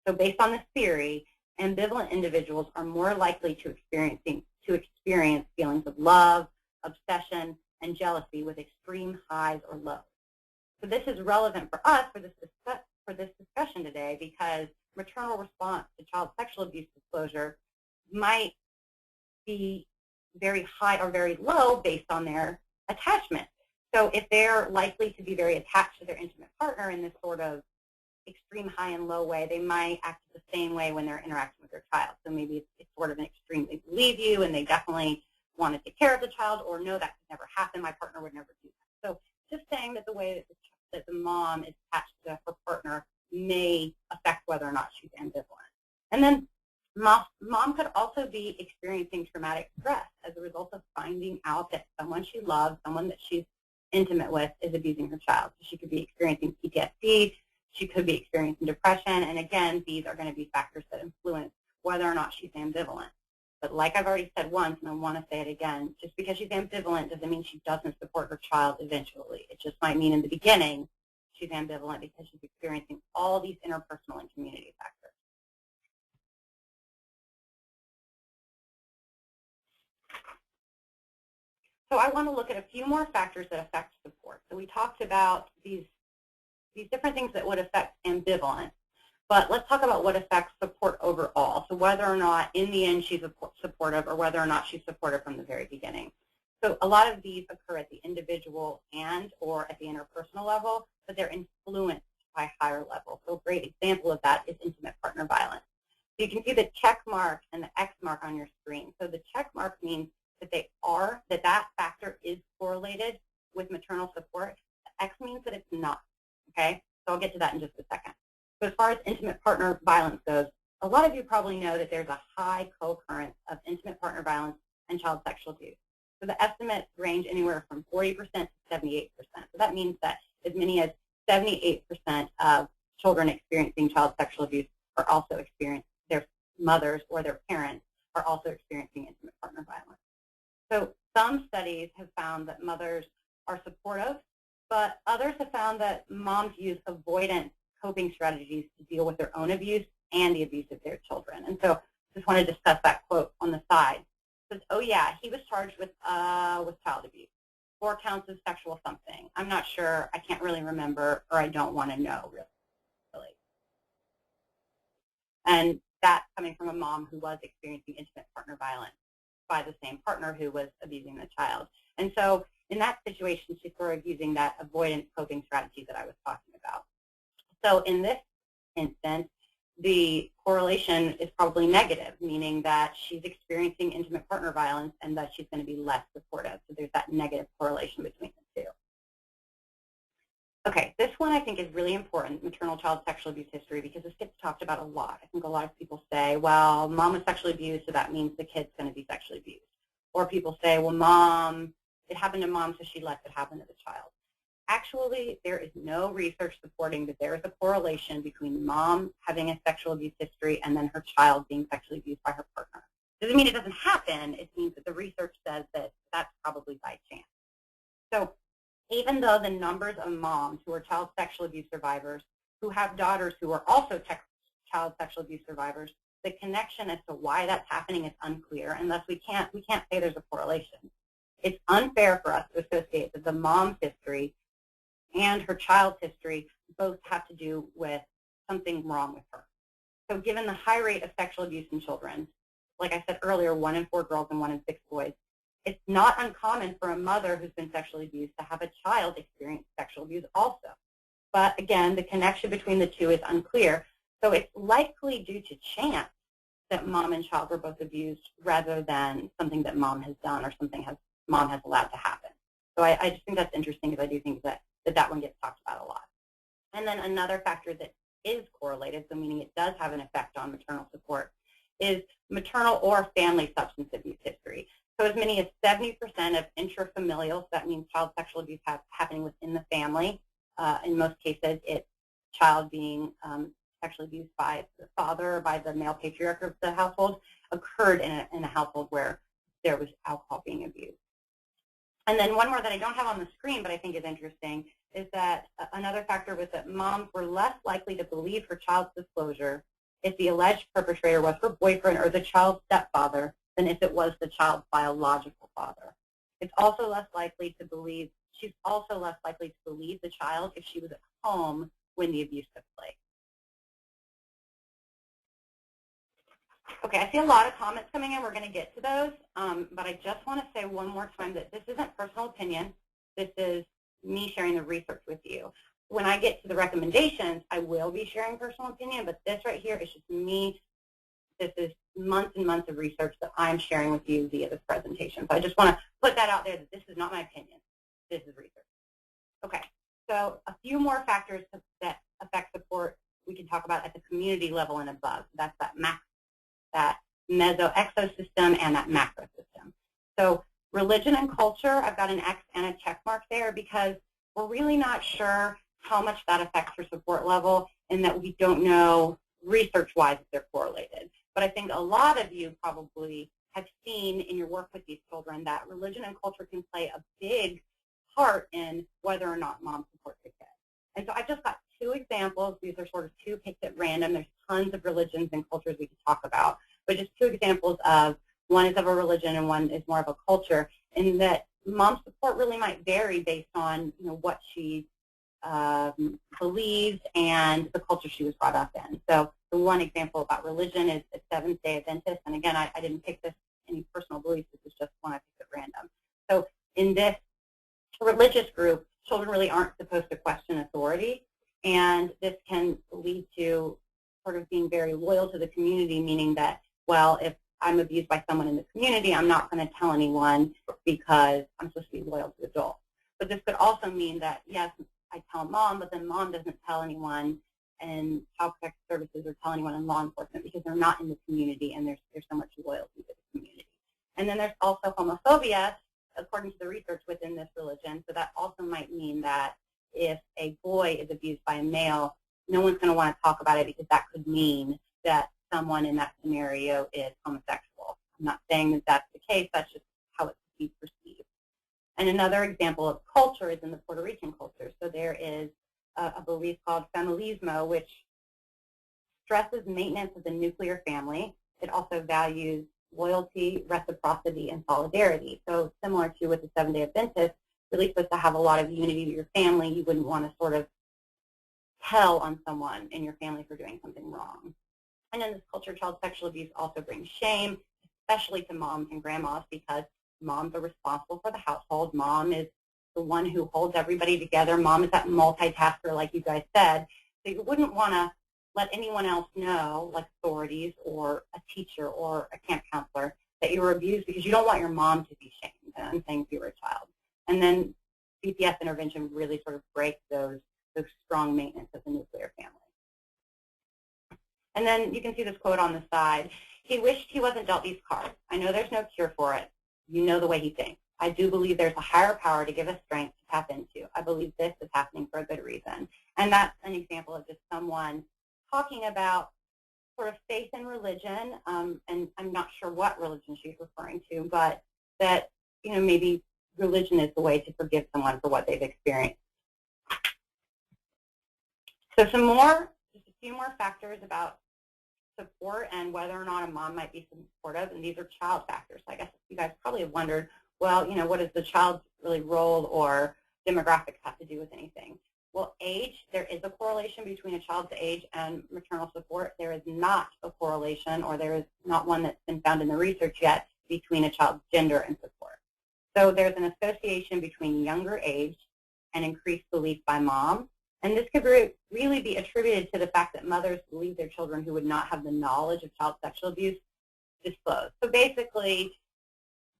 So based on this theory, ambivalent individuals are more likely to experience feelings of love, obsession, and jealousy with extreme highs or lows. So this is relevant for us for this discussion today, because maternal response to child sexual abuse disclosure might be very high or very low based on their attachment. So if they're likely to be very attached to their intimate partner in this sort of extreme high and low way, they might act the same way when they're interacting with their child. So maybe it's sort of an extreme. They believe you and they definitely want to take care of the child, or no, that could never happen. My partner would never do that. So just saying that the way that the mom is attached to her partner may affect whether or not she's ambivalent. And then mom could also be experiencing traumatic stress as a result of finding out that someone she loves, someone that she's intimate with, is abusing her child. So she could be experiencing PTSD, she could be experiencing depression, and again, these are going to be factors that influence whether or not she's ambivalent. But like I've already said once, and I want to say it again, just because she's ambivalent doesn't mean she doesn't support her child eventually. It just might mean in the beginning she's ambivalent because she's experiencing all these interpersonal and community factors. So I want to look at a few more factors that affect support. So we talked about these different things that would affect ambivalence, but let's talk about what affects support overall. So whether or not in the end she's supportive, or whether or not she's supportive from the very beginning. So a lot of these occur at the individual or at the interpersonal level, but they're influenced by higher levels. So a great example of that is intimate partner violence. So you can see the check mark and the X mark on your screen. So the check mark means that that factor is correlated with maternal support. The X means that it's not. Okay, so I'll get to that in just a second. But as far as intimate partner violence goes, a lot of you probably know that there's a high co-occurrence of intimate partner violence and child sexual abuse. So the estimates range anywhere from 40% to 78%. So that means that as many as 78% of children experiencing child sexual abuse are also experiencing, their mothers or their parents are also experiencing intimate partner violence. So some studies have found that mothers are supportive, but others have found that moms use avoidant coping strategies to deal with their own abuse and the abuse of their children. And so I just want to discuss that quote on the side. It says, oh yeah, he was charged with child abuse, 4 counts of sexual something. I'm not sure, I can't really remember, or I don't want to know really. And that's coming from a mom who was experiencing intimate partner violence by the same partner who was abusing the child. And so in that situation, she's sort of using that avoidance coping strategy that I was talking about. So in this instance, the correlation is probably negative, meaning that she's experiencing intimate partner violence and that she's going to be less supportive. So there's that negative correlation between the two. Okay, this one I think is really important, maternal child sexual abuse history, because this gets talked about a lot. I think a lot of people say, well, mom was sexually abused, so that means the kid's going to be sexually abused. Or people say, well, it happened to mom, so she lets it happen to the child. Actually, there is no research supporting that there is a correlation between mom having a sexual abuse history and then her child being sexually abused by her partner. Doesn't mean it doesn't happen. It means that the research says that that's probably by chance. So even though the numbers of moms who are child sexual abuse survivors who have daughters who are also child sexual abuse survivors the connection as to why that's happening is unclear, and thus we can't say there's a correlation. It's unfair for us to associate that the mom's history and her child's history both have to do with something wrong with her. So given the high rate of sexual abuse in children, like I said earlier, 1 in 4 girls and 1 in 6 boys, it's not uncommon for a mother who's been sexually abused to have a child experience sexual abuse also. But again, the connection between the two is unclear. So it's likely due to chance that mom and child were both abused rather than something that mom has done or something mom has allowed to happen. So I just think that's interesting because I do think that one gets talked about a lot. And then another factor that is correlated, so meaning it does have an effect on maternal support, is maternal or family substance abuse history. So as many as 70% of intrafamilial, so that means child sexual abuse happening within the family. In most cases, it's child being sexually abused by the father or by the male patriarch of the household, occurred in a household where there was alcohol being abused. And then one more that I don't have on the screen but I think is interesting is that another factor was that moms were less likely to believe her child's disclosure if the alleged perpetrator was her boyfriend or the child's stepfather than if it was the child's biological father. It's also less likely to believe, she's also less likely to believe the child if she was at home when the abuse took place. Okay, I see a lot of comments coming in. We're going to get to those, but I just want to say one more time that this isn't personal opinion. This is me sharing the research with you. When I get to the recommendations, I will be sharing personal opinion, but this right here is just me. This is months and months of research that I'm sharing with you via this presentation. So I just want to put that out there that this is not my opinion. This is research. Okay, so a few more factors that affect support we can talk about at the community level and above. That's that meso-exosystem and that macro system. So religion and culture, I've got an X and a check mark there because we're really not sure how much that affects your support level and that we don't know research-wise if they're correlated. But I think a lot of you probably have seen in your work with these children that religion and culture can play a big part in whether or not mom supports their kid. And so I just got 2 examples. These are sort of 2 picked at random. There's tons of religions and cultures we could talk about, but just 2 examples of one is of a religion and one is more of a culture, and that mom support really might vary based on what she believes and the culture she was brought up in. So the one example about religion is a Seventh-day Adventist, and again, I didn't pick this any personal beliefs. This is just one I picked at random. So in this religious group, children really aren't supposed to question authority, and this can lead to sort of being very loyal to the community, meaning that, well, if I'm abused by someone in the community, I'm not going to tell anyone because I'm supposed to be loyal to adults. But this could also mean that, yes, I tell mom, but then mom doesn't tell anyone in child protective services or tell anyone in law enforcement because they're not in the community and there's so much loyalty to the community. And then there's also homophobia, according to the research within this religion. So that also might mean that if a boy is abused by a male, no one's going to want to talk about it because that could mean that someone in that scenario is homosexual. I'm not saying that that's the case. That's just how it's perceived. And another example of culture is in the Puerto Rican culture. So there is a belief called familismo, which stresses maintenance of the nuclear family. It also values loyalty, reciprocity, and solidarity. So similar to with the Seventh-day Adventist, really supposed to have a lot of unity with your family. You wouldn't want to sort of tell on someone in your family for doing something wrong. And in this culture, child sexual abuse also brings shame, especially to moms and grandmas, because moms are responsible for the household. Mom is the one who holds everybody together. Mom is that multitasker, like you guys said. So you wouldn't want to let anyone else know, like authorities or a teacher or a camp counselor, that you were abused because you don't want your mom to be shamed and saying you were a child. And then CPS intervention really sort of breaks those strong maintenance of the nuclear family. And then you can see this quote on the side. He wished he wasn't dealt these cards. I know there's no cure for it. You know the way he thinks. I do believe there's a higher power to give us strength to tap into. I believe this is happening for a good reason. And that's an example of just someone talking about sort of faith and religion, and I'm not sure what religion she's referring to, but that, maybe religion is the way to forgive someone for what they've experienced. So just a few more factors about support and whether or not a mom might be supportive, and these are child factors. I guess you guys probably have wondered, well, what does the child's really role or demographics have to do with anything? Well, age, there is a correlation between a child's age and maternal support. There is not a correlation, or there is not one that's been found in the research yet, between a child's gender and support. So there's an association between younger age and increased belief by mom. And this could really be attributed to the fact that mothers believe their children who would not have the knowledge of child sexual abuse disclose. So basically,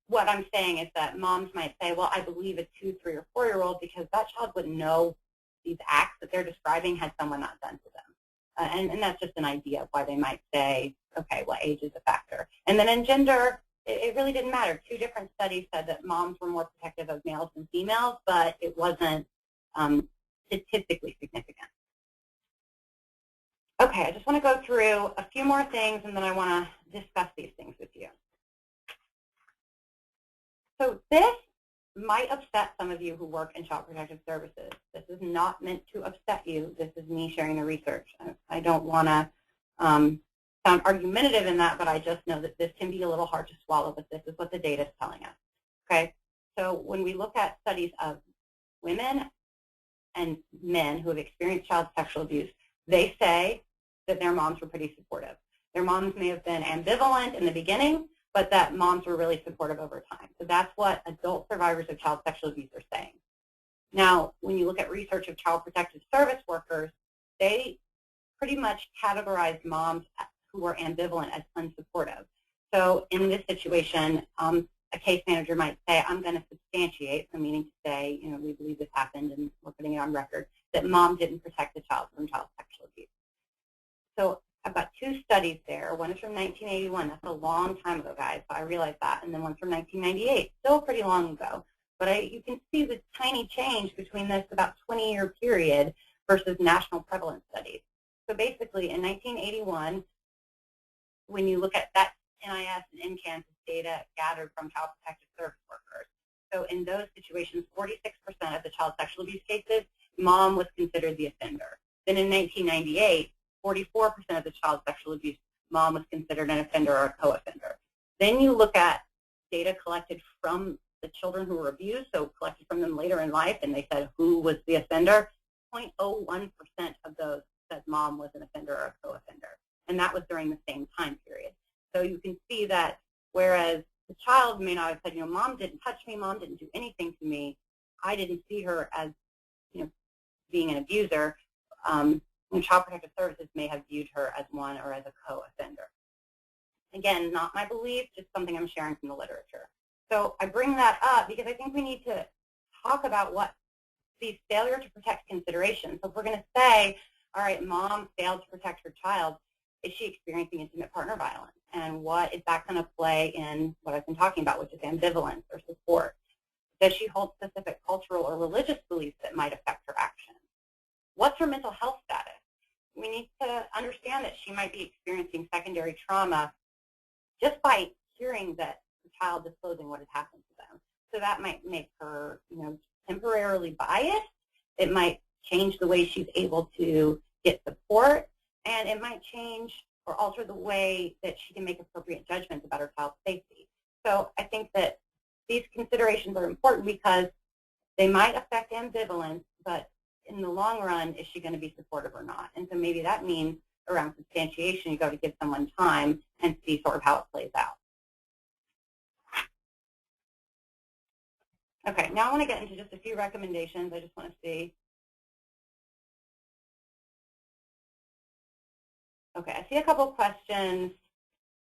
what I'm saying is that moms might say, well, I believe a 2-, 3-, or 4-year-old because that child wouldn't know these acts that they're describing had someone not done to them. And that's just an idea of why they might say, okay, well, age is a factor. And then in gender, it really didn't matter. 2 different studies said that moms were more protective of males than females, but it wasn't statistically significant. Okay, I just want to go through a few more things, and then I want to discuss these things with you. So this might upset some of you who work in child protective services. This is not meant to upset you. This is me sharing the research. I don't want to sound argumentative in that, but I just know that this can be a little hard to swallow, but this is what the data is telling us. Okay, so when we look at studies of women and men who have experienced child sexual abuse, they say that their moms were pretty supportive. Their moms may have been ambivalent in the beginning, but that moms were really supportive over time. So that's what adult survivors of child sexual abuse are saying. Now, when you look at research of child protective service workers, they pretty much categorize moms who were ambivalent as unsupportive. So in this situation, a case manager might say, I'm going to substantiate, so meaning to say, we believe this happened and we're putting it on record, that mom didn't protect the child from child sexual abuse. So I've got 2 studies there. One is from 1981. That's a long time ago, guys, so I realize that. And then one's from 1998, still pretty long ago. But you can see the tiny change between this about 20-year period versus national prevalence studies. So basically, in 1981, when you look at that NIS and NCANS data gathered from child protective service workers, so in those situations, 46% of the child sexual abuse cases, mom was considered the offender. Then in 1998, 44% of the child sexual abuse, mom was considered an offender or a co-offender. Then you look at data collected from the children who were abused, so collected from them later in life, and they said who was the offender. 0.01% of those said mom was an offender or a co-offender, and that was during the same time period. So you can see that whereas the child may not have said, mom didn't touch me, mom didn't do anything to me, I didn't see her as, being an abuser, Child Protective Services may have viewed her as one or as a co-offender. Again, not my belief, just something I'm sharing from the literature. So I bring that up because I think we need to talk about what these failure to protect considerations. So if we're going to say, all right, mom failed to protect her child, is she experiencing intimate partner violence? And what is that going to play in what I've been talking about, which is ambivalence or support? Does she hold specific cultural or religious beliefs that might affect her actions? What's her mental health status? We need to understand that she might be experiencing secondary trauma just by hearing that the child disclosing what has happened to them. So that might make her, temporarily biased. It might change the way she's able to get support, and it might change or alter the way that she can make appropriate judgments about her child's safety. So I think that these considerations are important because they might affect ambivalence, but in the long run, is she going to be supportive or not? And so maybe that means around substantiation, you got to give someone time and see sort of how it plays out. Okay, now I want to get into just a few recommendations. I just want to see. Okay, I see a couple of questions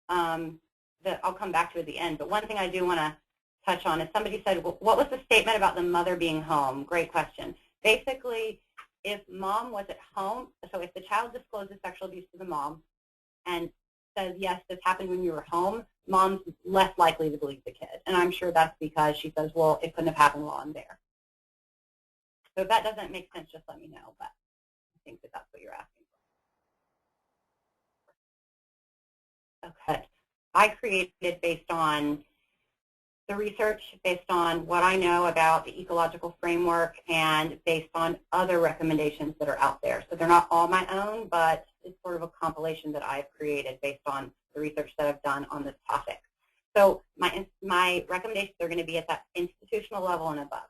that I'll come back to at the end, but one thing I do want to touch on is somebody said, well, what was the statement about the mother being home? Great question. Basically, if mom was at home, so if the child discloses sexual abuse to the mom and says, yes, this happened when you were home, mom's less likely to believe the kid. And I'm sure that's because she says, well, it couldn't have happened while I'm there. So if that doesn't make sense, just let me know, but I think that that's what you're asking for. Okay. I created based on the research, based on what I know about the ecological framework, and based on other recommendations that are out there. So they're not all my own, but is sort of a compilation that I've created based on the research that I've done on this topic. So my recommendations are going to be at that institutional level and above.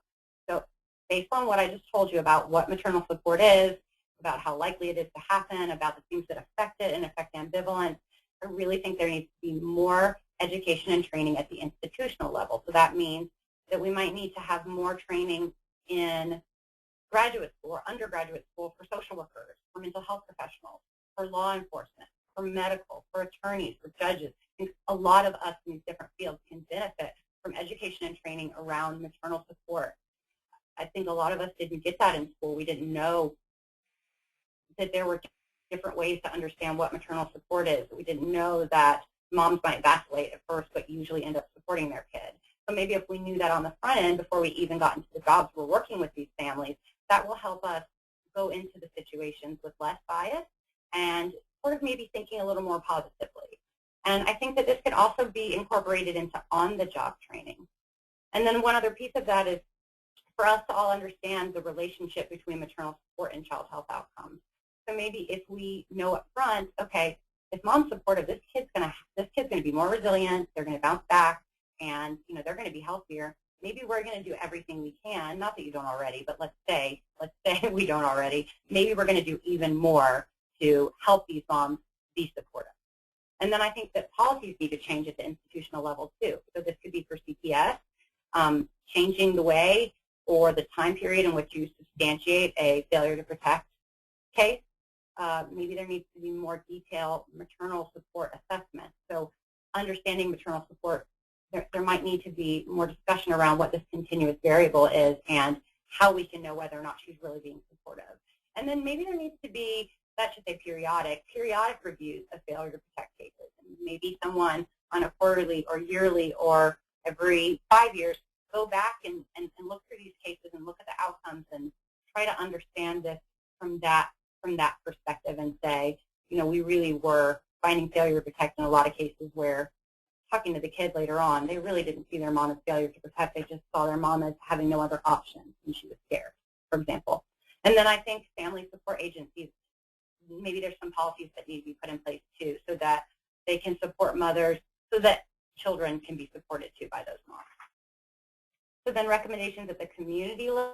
So based on what I just told you about what maternal support is, about how likely it is to happen, about the things that affect it and affect ambivalence, I really think there needs to be more education and training at the institutional level. So that means that we might need to have more training in graduate school or undergraduate school for social workers, for mental health professionals, for law enforcement, for medical, for attorneys, for judges. I think a lot of us in these different fields can benefit from education and training around maternal support. I think a lot of us didn't get that in school. We didn't know that there were different ways to understand what maternal support is. We didn't know that moms might vacillate at first but usually end up supporting their kid. So maybe if we knew that on the front end before we even got into the jobs we're working with these families, that will help us go into the situations with less bias and sort of maybe thinking a little more positively. And I think that this can also be incorporated into on-the-job training. And then one other piece of that is for us to all understand the relationship between maternal support and child health outcomes. So maybe if we know up front, okay, if mom's supportive, this kid's gonna be more resilient, they're gonna bounce back, and they're gonna be healthier. Maybe we're gonna do everything we can, not that you don't already, but let's say we don't already. Maybe we're gonna do even more to help these moms be supportive. And then I think that policies need to change at the institutional level too. So this could be for CPS, changing the way or the time period in which you substantiate a failure to protect case. Maybe there needs to be more detailed maternal support assessment. So understanding maternal support, there might need to be more discussion around what this continuous variable is and how we can know whether or not she's really being supportive. And then maybe there needs to be, that should say periodic reviews of failure to protect cases. And maybe someone on a quarterly or yearly or every 5 years go back and look through these cases and look at the outcomes and try to understand this from that perspective and say, we really were finding failure to protect in a lot of cases where talking to the kid later on, they really didn't see their mom as failure to protect. They just saw their mom as having no other options and she was scared, for example. And then I think family support agencies, maybe there's some policies that need to be put in place too so that they can support mothers so that children can be supported too by those moms. So then recommendations at the community level.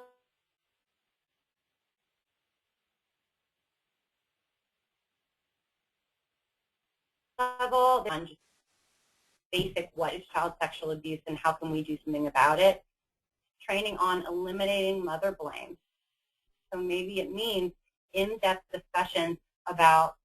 On just basic what is child sexual abuse and how can we do something about it. Training on eliminating mother blame. So maybe it means in-depth discussions about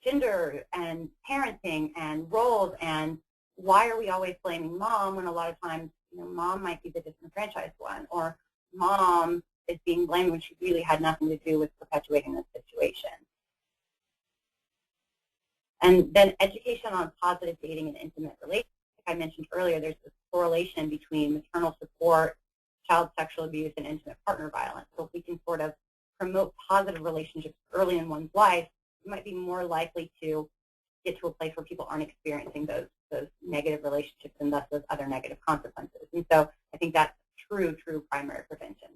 gender and parenting and roles and why are we always blaming mom when a lot of times mom might be the disenfranchised one, or mom is being blamed when she really had nothing to do with perpetuating this situation. And then education on positive dating and intimate relationships. Like I mentioned earlier, there's this correlation between maternal support, child sexual abuse, and intimate partner violence. So if we can sort of promote positive relationships early in one's life, you might be more likely to get to a place where people aren't experiencing those negative relationships and thus those other negative consequences. And so I think that's true primary prevention.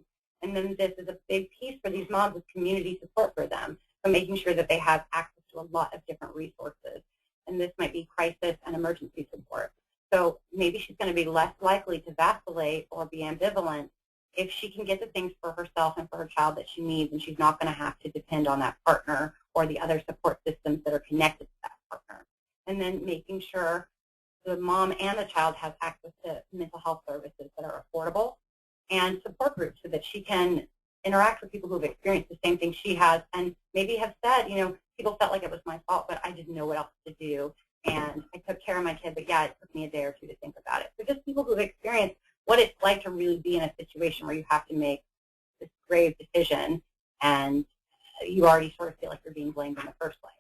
And then this is a big piece for these moms is community support for them. So making sure that they have access to a lot of different resources. And this might be crisis and emergency support. So maybe she's going to be less likely to vacillate or be ambivalent if she can get the things for herself and for her child that she needs, and she's not going to have to depend on that partner or the other support systems that are connected to that partner. And then making sure the mom and the child have access to mental health services that are affordable and support groups so that she can interact with people who have experienced the same thing she has and maybe have said, people felt like it was my fault, but I didn't know what else to do. And I took care of my kid, but yeah, it took me a day or two to think about it. So just people who have experienced what it's like to really be in a situation where you have to make this grave decision and you already sort of feel like you're being blamed in the first place.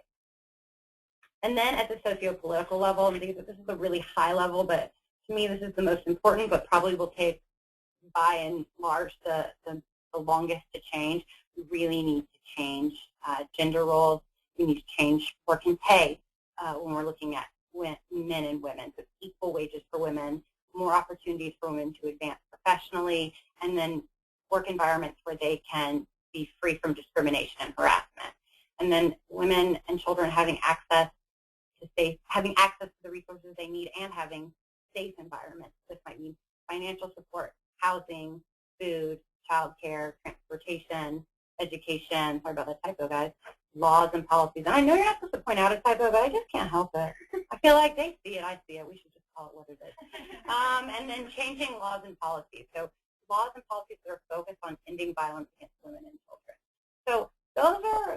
And then at the socio-political level, and this is a really high level, but to me this is the most important, but probably will take by and large the longest to change. We really need to change gender roles. We need to change work and pay when we're looking at men and women. So equal wages for women, more opportunities for women to advance professionally, and then work environments where they can be free from discrimination and harassment. and then women and children having access to the resources they need and having safe environments. This might mean financial support, housing, food, childcare, transportation, education. Sorry about that typo, guys. Laws and policies. And I know you're not supposed to point out a typo, but I just can't help it. I feel like they see it, I see it. We should just call it what it is. And then changing laws and policies. So laws and policies that are focused on ending violence against women and children. So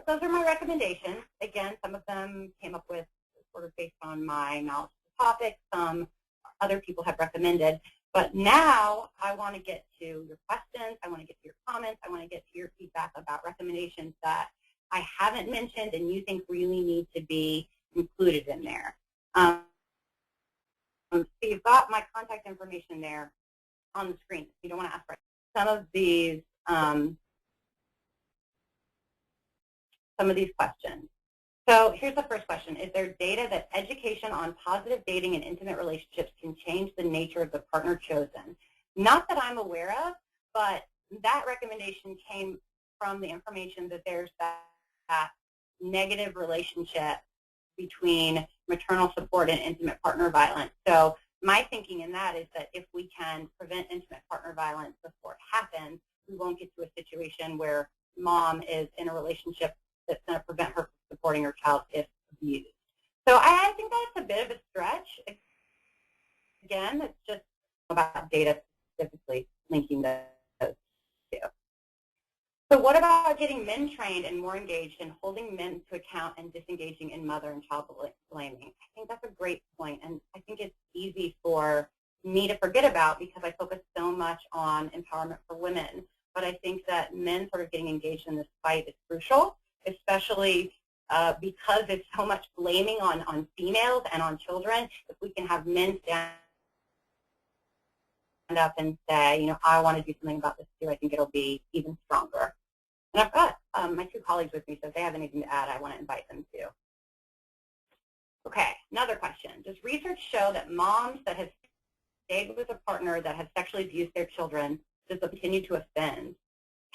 those are my recommendations. Again, some of them came up with sort of based on my knowledge of the topic. Some other people have recommended. But now I want to get to your questions. I want to get to your comments. I want to get to your feedback about recommendations that I haven't mentioned and you think really need to be included in there. So you've got my contact information there on the screen. You don't want to ask for some of these questions. So here's the first question. Is there data that education on positive dating and intimate relationships can change the nature of the partner chosen? Not that I'm aware of, but that recommendation came from the information that there's that negative relationship between maternal support and intimate partner violence. So my thinking in that is that if we can prevent intimate partner violence before it happens, we won't get to a situation where mom is in a relationship that's going to prevent her from supporting her child if abused. So I think that's a bit of a stretch. Again, it's just about data specifically linking those two. So what about getting men trained and more engaged in holding men to account and disengaging in mother and child blaming? I think that's a great point, and I think it's easy for me to forget about because I focus so much on empowerment for women. But I think that men sort of getting engaged in this fight is crucial, especially because it's so much blaming on females and on children. If we can have men stand up and say, you know, I want to do something about this too, I think it'll be even stronger. And I've got my two colleagues with me, so if they have anything to add, I want to invite them too. Okay, another question. Does research show that moms that have stayed with a partner that has sexually abused their children, does it continue to offend?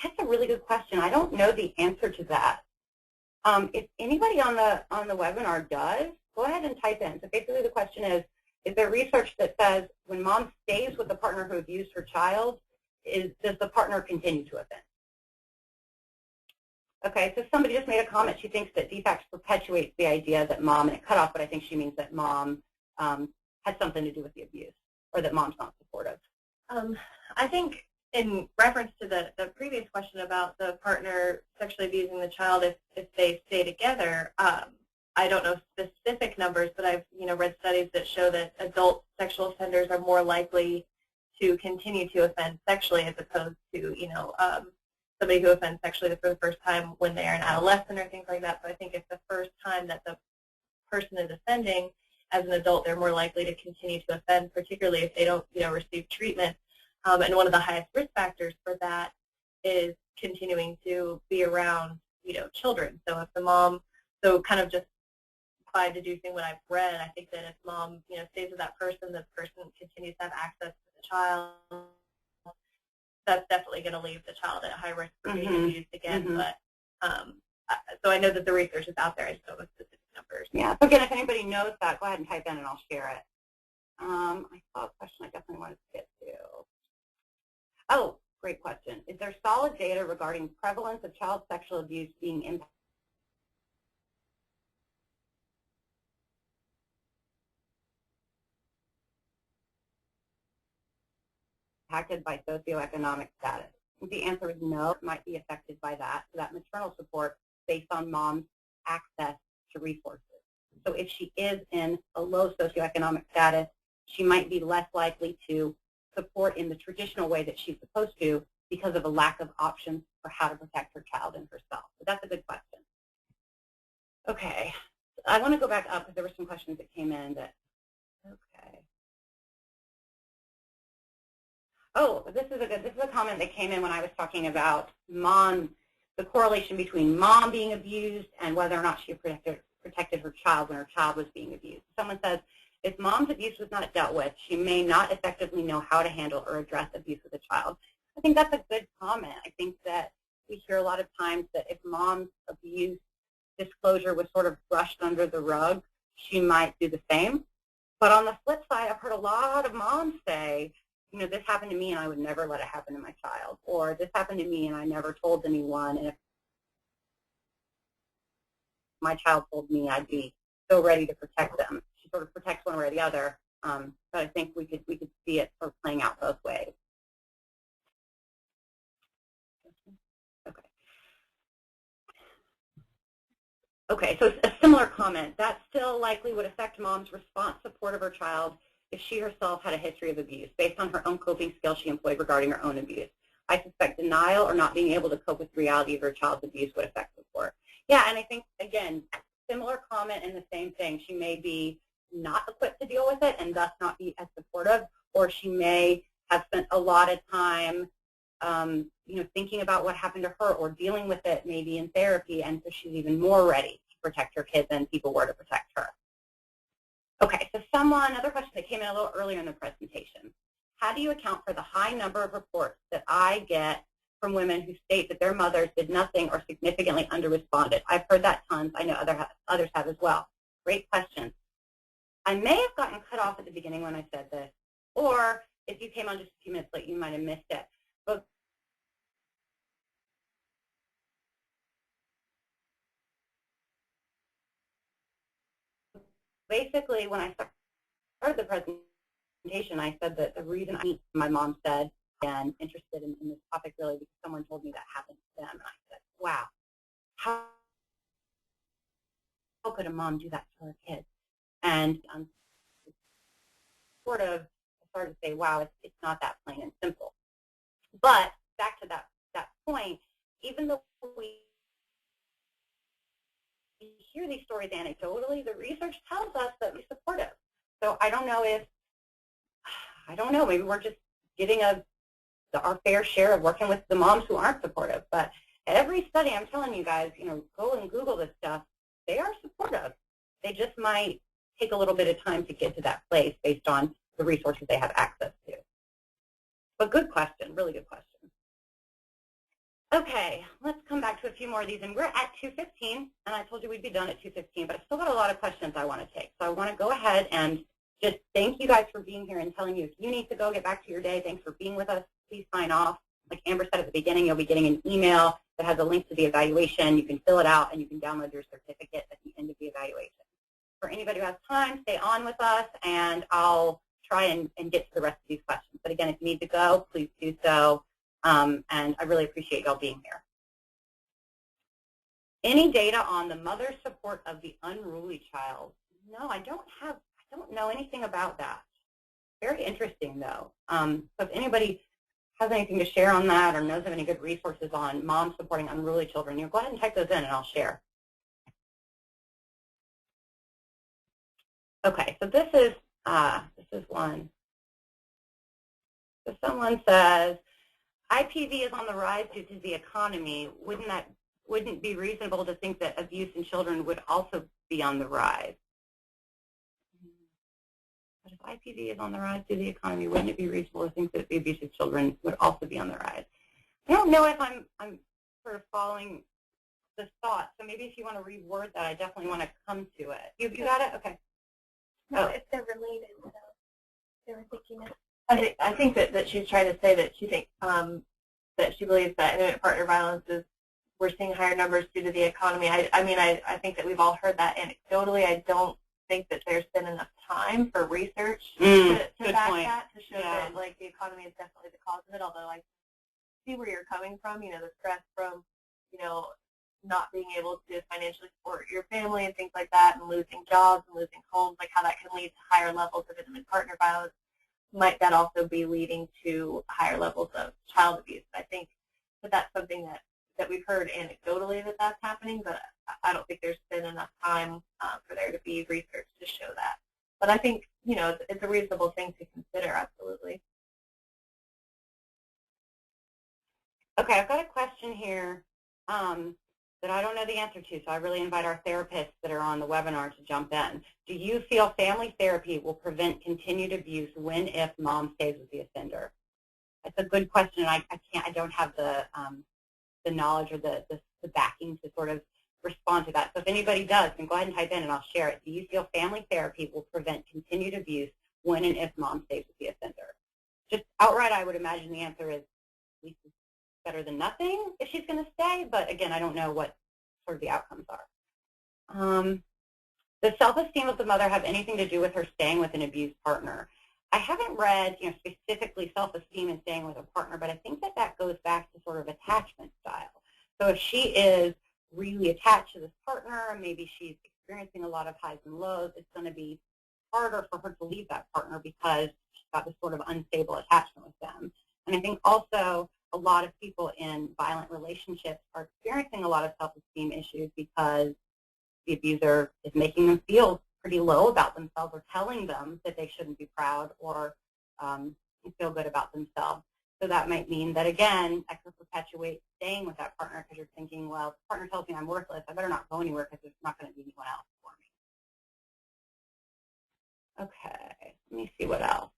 That's a really good question. I don't know the answer to that. If anybody on the webinar does, go ahead and type in. So basically the question is there research that says when mom stays with the partner who abused her child, does the partner continue to offend? Okay, so somebody just made a comment. She thinks that defects perpetuates the idea that mom, and it cut off, but I think she means that mom had something to do with the abuse, or that mom's not supportive. I think in reference to the previous question about the partner sexually abusing the child if they stay together, I don't know specific numbers, but I've read studies that show that adult sexual offenders are more likely to continue to offend sexually as opposed to somebody who offends sexually for the first time when they're an adolescent or things like that. So I think if the first time that the person is offending as an adult, they're more likely to continue to offend, particularly if they don't receive treatment. And one of the highest risk factors for that is continuing to be around children. So if the mom, kind of just by deducing what I've read, I think that if mom stays with that person, the person continues to have access to the child. That's definitely going to leave the child at high risk for being abused again. But so I know that the research is out there. I just don't know specific numbers. Yeah. So again, if anybody knows that, go ahead and type in, and I'll share it. I saw a question I definitely wanted to get to. Oh, great question. Is there solid data regarding prevalence of child sexual abuse being impacted by socioeconomic status? The answer is no. It might be affected by that. So that maternal support based on mom's access to resources. So if she is in a low socioeconomic status, she might be less likely to support in the traditional way that she's supposed to because of a lack of options for how to protect her child and herself. So that's a good question. Okay. I want to go back up because there were some questions that came in that, okay. Oh, this is a comment that came in when I was talking about mom, the correlation between mom being abused and whether or not she protected her child when her child was being abused. Someone says, if mom's abuse was not dealt with, she may not effectively know how to handle or address abuse with a child. I think that's a good comment. I think that we hear a lot of times that if mom's abuse disclosure was sort of brushed under the rug, she might do the same. But on the flip side, I've heard a lot of moms say, you know, this happened to me and I would never let it happen to my child, or this happened to me and I never told anyone, and if my child told me, I'd be so ready to protect them. She sort of protects one way or the other, but I think we could see it sort of playing out both ways. Okay. Okay, so a similar comment. That still likely would affect mom's response support of her child if she herself had a history of abuse based on her own coping skills she employed regarding her own abuse. I suspect denial or not being able to cope with the reality of her child's abuse would affect support. Yeah, and I think, again, similar comment and the same thing. She may be not equipped to deal with it and thus not be as supportive, or she may have spent a lot of time you know, thinking about what happened to her or dealing with it maybe in therapy, and so she's even more ready to protect her kids than people were to protect her. Okay, so another question that came in a little earlier in the presentation. How do you account for the high number of reports that I get from women who state that their mothers did nothing or significantly under-responded? I've heard that tons. I know others have as well. Great question. I may have gotten cut off at the beginning when I said this, or if you came on just a few minutes late, you might have missed it. But basically, when I started the presentation, I said that the reason my mom said, and interested in this topic really because someone told me that happened to them. And I said, wow, how could a mom do that to her kids? And sort of started to say, wow, it's not that plain and simple. But back to that point, even though we hear these stories anecdotally, the research tells us that we're supportive. So I don't know, maybe we're just getting our fair share of working with the moms who aren't supportive. But every study, I'm telling you guys, you know, go and Google this stuff, they are supportive. They just might take a little bit of time to get to that place based on the resources they have access to. But good question, really good question. Okay, let's come back to a few more of these. And we're at 2:15, and I told you we'd be done at 2:15, but I've still got a lot of questions I want to take. So I want to go ahead and just thank you guys for being here and telling you if you need to go get back to your day, thanks for being with us. Please sign off. Like Amber said at the beginning, you'll be getting an email that has a link to the evaluation. You can fill it out, and you can download your certificate at the end of the evaluation. For anybody who has time, stay on with us, and I'll try and get to the rest of these questions. But again, if you need to go, please do so. And I really appreciate y'all being here. Any data on the mother's support of the unruly child? No, I don't know anything about that. Very interesting, though. So if anybody has anything to share on that or knows of any good resources on moms supporting unruly children, you know, go ahead and type those in, and I'll share. Okay, so this is one. So someone says, IPV is on the rise due to the economy. Wouldn't it be reasonable to think that abuse in children would also be on the rise? But if IPV is on the rise due to the economy, wouldn't it be reasonable to think that the abuse of children would also be on the rise? I don't know if I'm sort of following the thought. So maybe if you want to reword that, I definitely want to come to it. You got it? Okay. No, if they're related, so they were thinking of. I think that she's trying to say that she thinks that she believes that intimate partner violence is, we're seeing higher numbers due to the economy. I mean, I think that we've all heard that anecdotally. I don't think that there's been enough time for research to back that, to show that like the economy is definitely the cause of it. Although I see where you're coming from, you know, the stress from, you know, not being able to financially support your family and things like that, and losing jobs and losing homes, like how that can lead to higher levels of intimate partner violence. Might that also be leading to higher levels of child abuse? I think that that's something that we've heard anecdotally that that's happening, but I don't think there's been enough time for there to be research to show that. But I think, you know, it's a reasonable thing to consider, absolutely. Okay, I've got a question here that I don't know the answer to, so I really invite our therapists that are on the webinar to jump in. Do you feel family therapy will prevent continued abuse when if mom stays with the offender? That's a good question, and I don't have the knowledge or the backing to sort of respond to that. So if anybody does, then go ahead and type in and I'll share it. Do you feel family therapy will prevent continued abuse when and if mom stays with the offender? Just outright, I would imagine the answer is at least it's better than nothing if she's going to stay. But again, I don't know what sort of the outcomes are. Does self-esteem of the mother have anything to do with her staying with an abused partner? I haven't read, specifically self-esteem and staying with a partner, but I think that that goes back to sort of attachment style. So if she is really attached to this partner, maybe she's experiencing a lot of highs and lows, it's going to be harder for her to leave that partner because she's got this sort of unstable attachment with them. And I think also a lot of people in violent relationships are experiencing a lot of self-esteem issues because the abuser is making them feel pretty low about themselves or telling them that they shouldn't be proud or feel good about themselves. So that might mean that, again, that could perpetuate staying with that partner because you're thinking, well, if the partner tells me I'm worthless, I better not go anywhere because there's not going to be anyone else for me. Okay, let me see what else.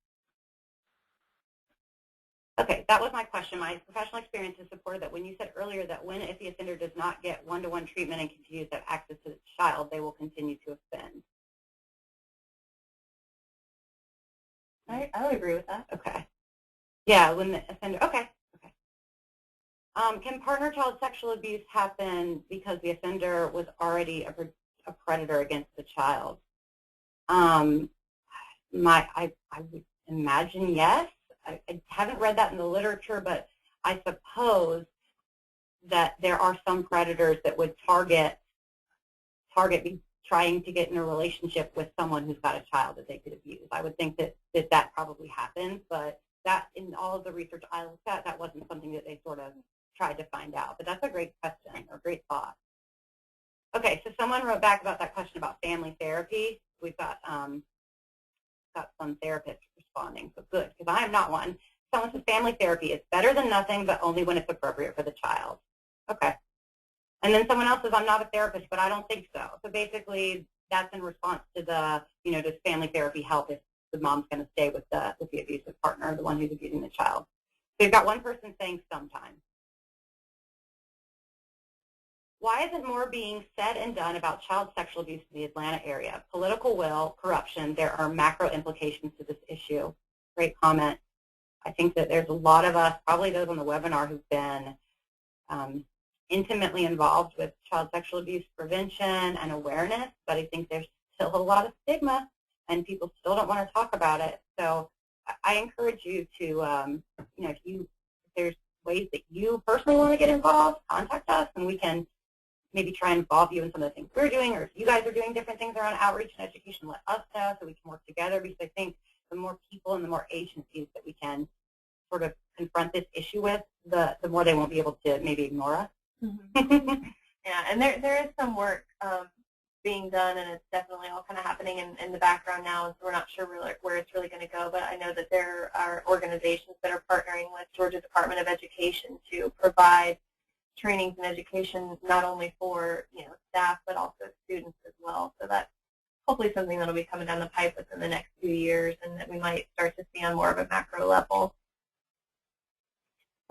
Okay, that was my question. My professional experience has supported that when you said earlier that when if the offender does not get one-to-one treatment and continues to have access to the child, they will continue to offend. I would agree with that. Okay. Yeah, when the offender, okay. Can partner-child sexual abuse happen because the offender was already a predator against the child? I would imagine yes. I haven't read that in the literature, but I suppose that there are some predators that would target trying to get in a relationship with someone who's got a child that they could abuse. I would think that probably happens, but that in all of the research I looked at, that wasn't something that they sort of tried to find out. But that's a great question or great thought. Okay, so someone wrote back about that question about family therapy. We've got some therapists responding, so good, because I am not one. Someone says family therapy is better than nothing, but only when it's appropriate for the child. Okay. And then someone else says, I'm not a therapist, but I don't think so. So basically, that's in response to the, does family therapy help if the mom's going to stay with the abusive partner, the one who's abusing the child? So you've got one person saying sometimes. Why isn't more being said and done about child sexual abuse in the Atlanta area? Political will, corruption, there are macro implications to this issue. Great comment. I think that there's a lot of us, probably those on the webinar, who've been intimately involved with child sexual abuse prevention and awareness, but I think there's still a lot of stigma and people still don't want to talk about it. So I encourage you to, if there's ways that you personally want to get involved, contact us and we can maybe try and involve you in some of the things we're doing, or if you guys are doing different things around outreach and education, let us know so we can work together, because I think the more people and the more agencies that we can sort of confront this issue with, the more they won't be able to maybe ignore us. Mm-hmm. Yeah, and there is some work being done, and it's definitely all kind of happening in the background now, so we're not sure really where it's really going to go, but I know that there are organizations that are partnering with Georgia Department of Education to provide trainings and education not only for staff but also students as well. So that's hopefully something that will be coming down the pipe within the next few years, and that we might start to see on more of a macro level.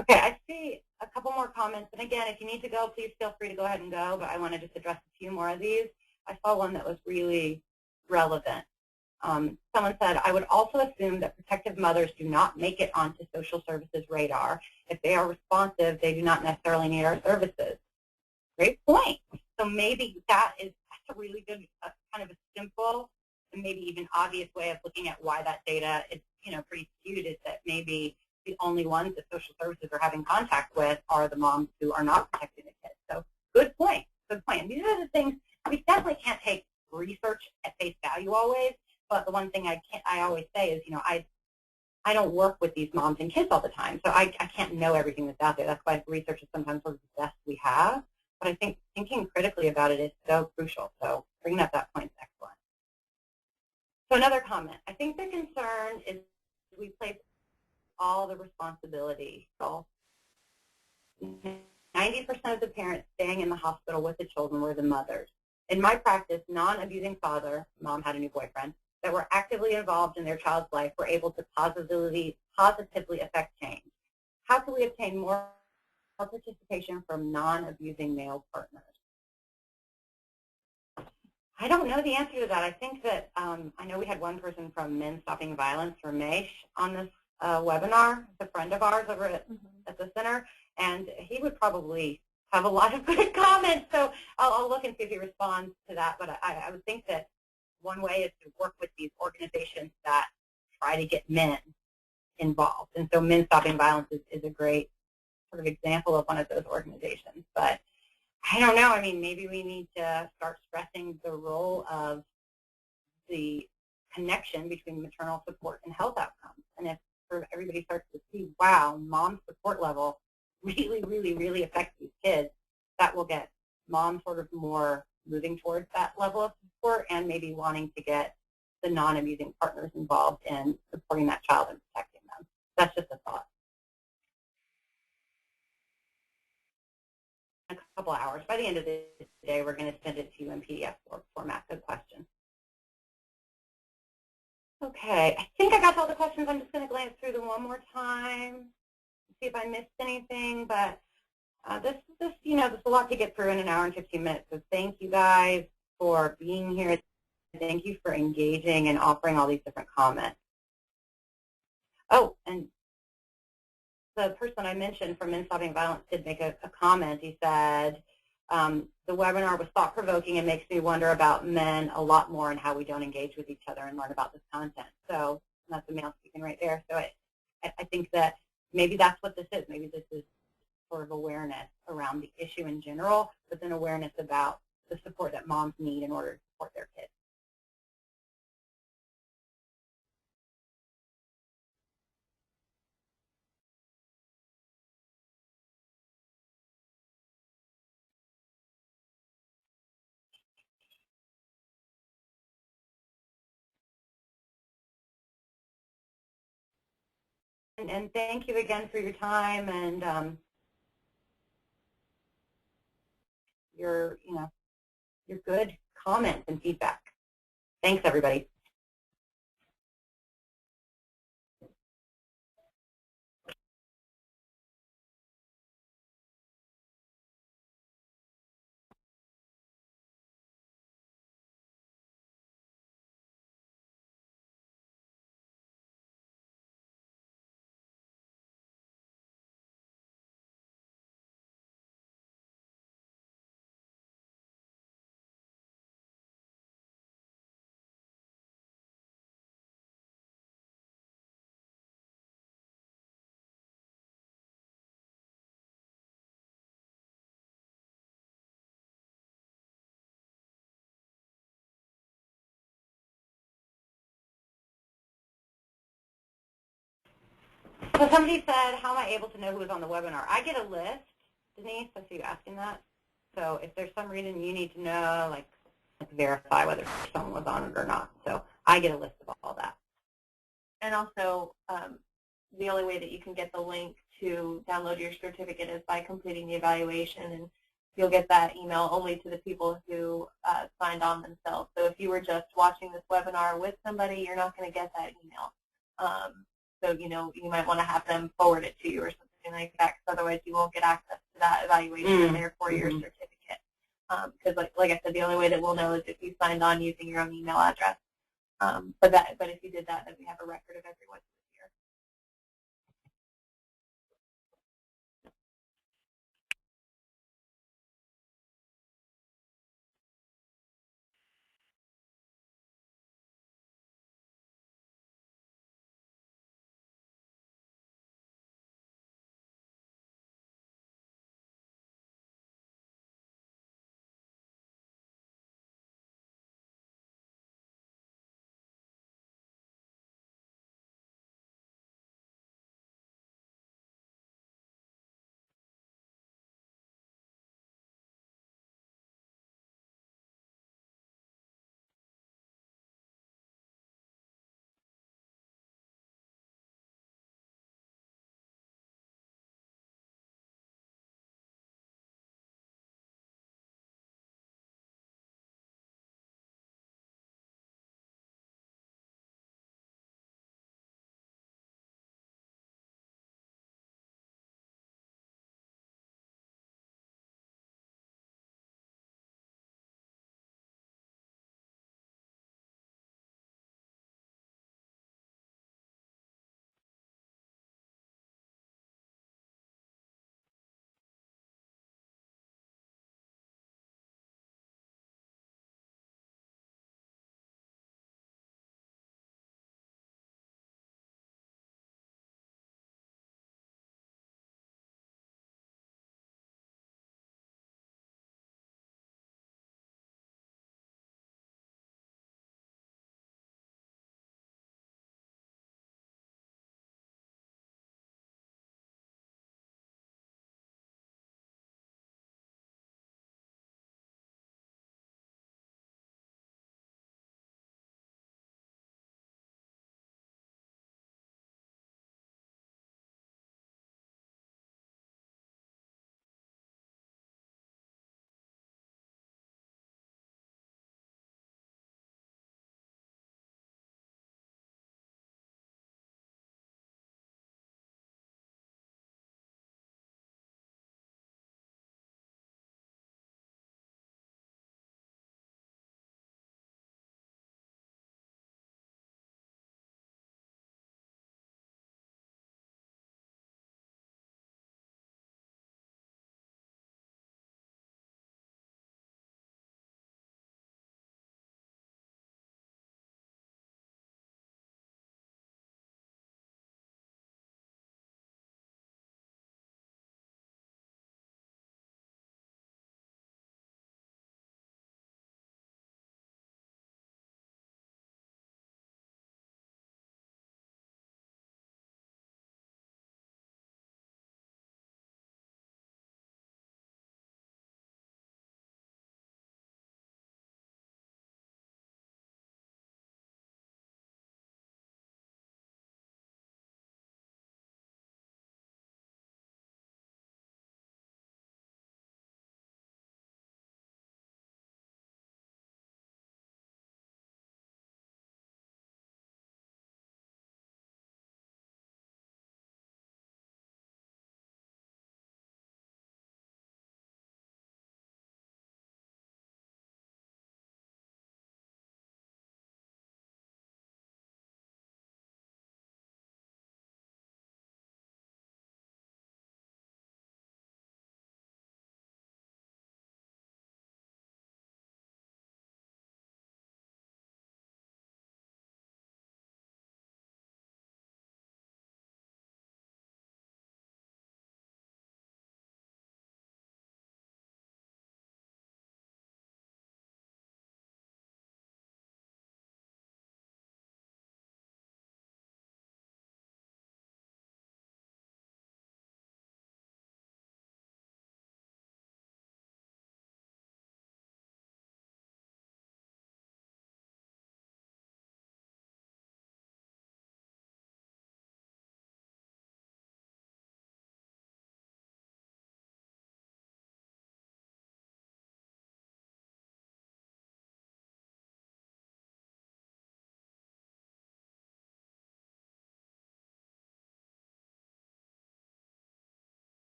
Okay, I see a couple more comments, and again, if you need to go, please feel free to go ahead and go, but I want to just address a few more of these. I saw one that was really relevant. Someone said, I would also assume that protective mothers do not make it onto social services radar. If they are responsive, they do not necessarily need our services. Great point. So maybe that's a really good, kind of a simple and maybe even obvious way of looking at why that data is, pretty skewed, is that maybe the only ones that social services are having contact with are the moms who are not protecting the kids. So good point. Good point. And these are the things we definitely can't take research at face value always. But the one thing I always say is, I don't work with these moms and kids all the time, so I can't know everything that's out there. That's why research is sometimes sort of the best we have. But I think thinking critically about it is so crucial. So bringing up that point is excellent. So another comment. I think the concern is we place all the responsibility. So 90% of the parents staying in the hospital with the children were the mothers. In my practice, non-abusing father, mom had a new boyfriend, that were actively involved in their child's life were able to positively affect change. How can we obtain more participation from non-abusing male partners? I don't know the answer to that. I think that I know we had one person from Men Stopping Violence, Ramesh, on this webinar, a friend of ours over at the center, and he would probably have a lot of good comments. So I'll look and see if he responds to that. But I would think that one way is to work with these organizations that try to get men involved. And so Men Stopping Violence is a great sort of example of one of those organizations. But I don't know. I mean, maybe we need to start stressing the role of the connection between maternal support and health outcomes. And if sort of everybody starts to see, wow, mom's support level really, really, really affects these kids, that will get mom sort of more moving towards that level of support and maybe wanting to get the non-abusing partners involved in supporting that child and protecting them. That's just a thought. A couple hours. By the end of the day, we're going to send it to you in PDF format. Good question. Okay, I think I got to all the questions. I'm just going to glance through them one more time, see if I missed anything. But this is a lot to get through in an hour and 15 minutes. So thank you guys for being here. Thank you for engaging and offering all these different comments. Oh, and the person I mentioned from Men Stopping Violence did make a comment. He said, the webinar was thought-provoking and makes me wonder about men a lot more and how we don't engage with each other and learn about this content. So that's a male speaking right there. So I think that maybe that's what this is. Maybe this is sort of awareness around the issue in general, but then awareness about the support that moms need in order to support their kids. And thank you again for your time and your good comments and feedback. Thanks, everybody. So somebody said, how am I able to know who was on the webinar? I get a list, Denise, I see you asking that. So if there's some reason you need to know, like verify whether someone was on it or not. So I get a list of all that. And also, the only way that you can get the link to download your certificate is by completing the evaluation, and you'll get that email only to the people who signed on themselves. So if you were just watching this webinar with somebody, you're not going to get that email. So, you might want to have them forward it to you or something like that, because otherwise you won't get access to that evaluation and therefore your certificate. Because, like I said, the only way that we'll know is if you signed on using your own email address. But if you did that, then we have a record of everyone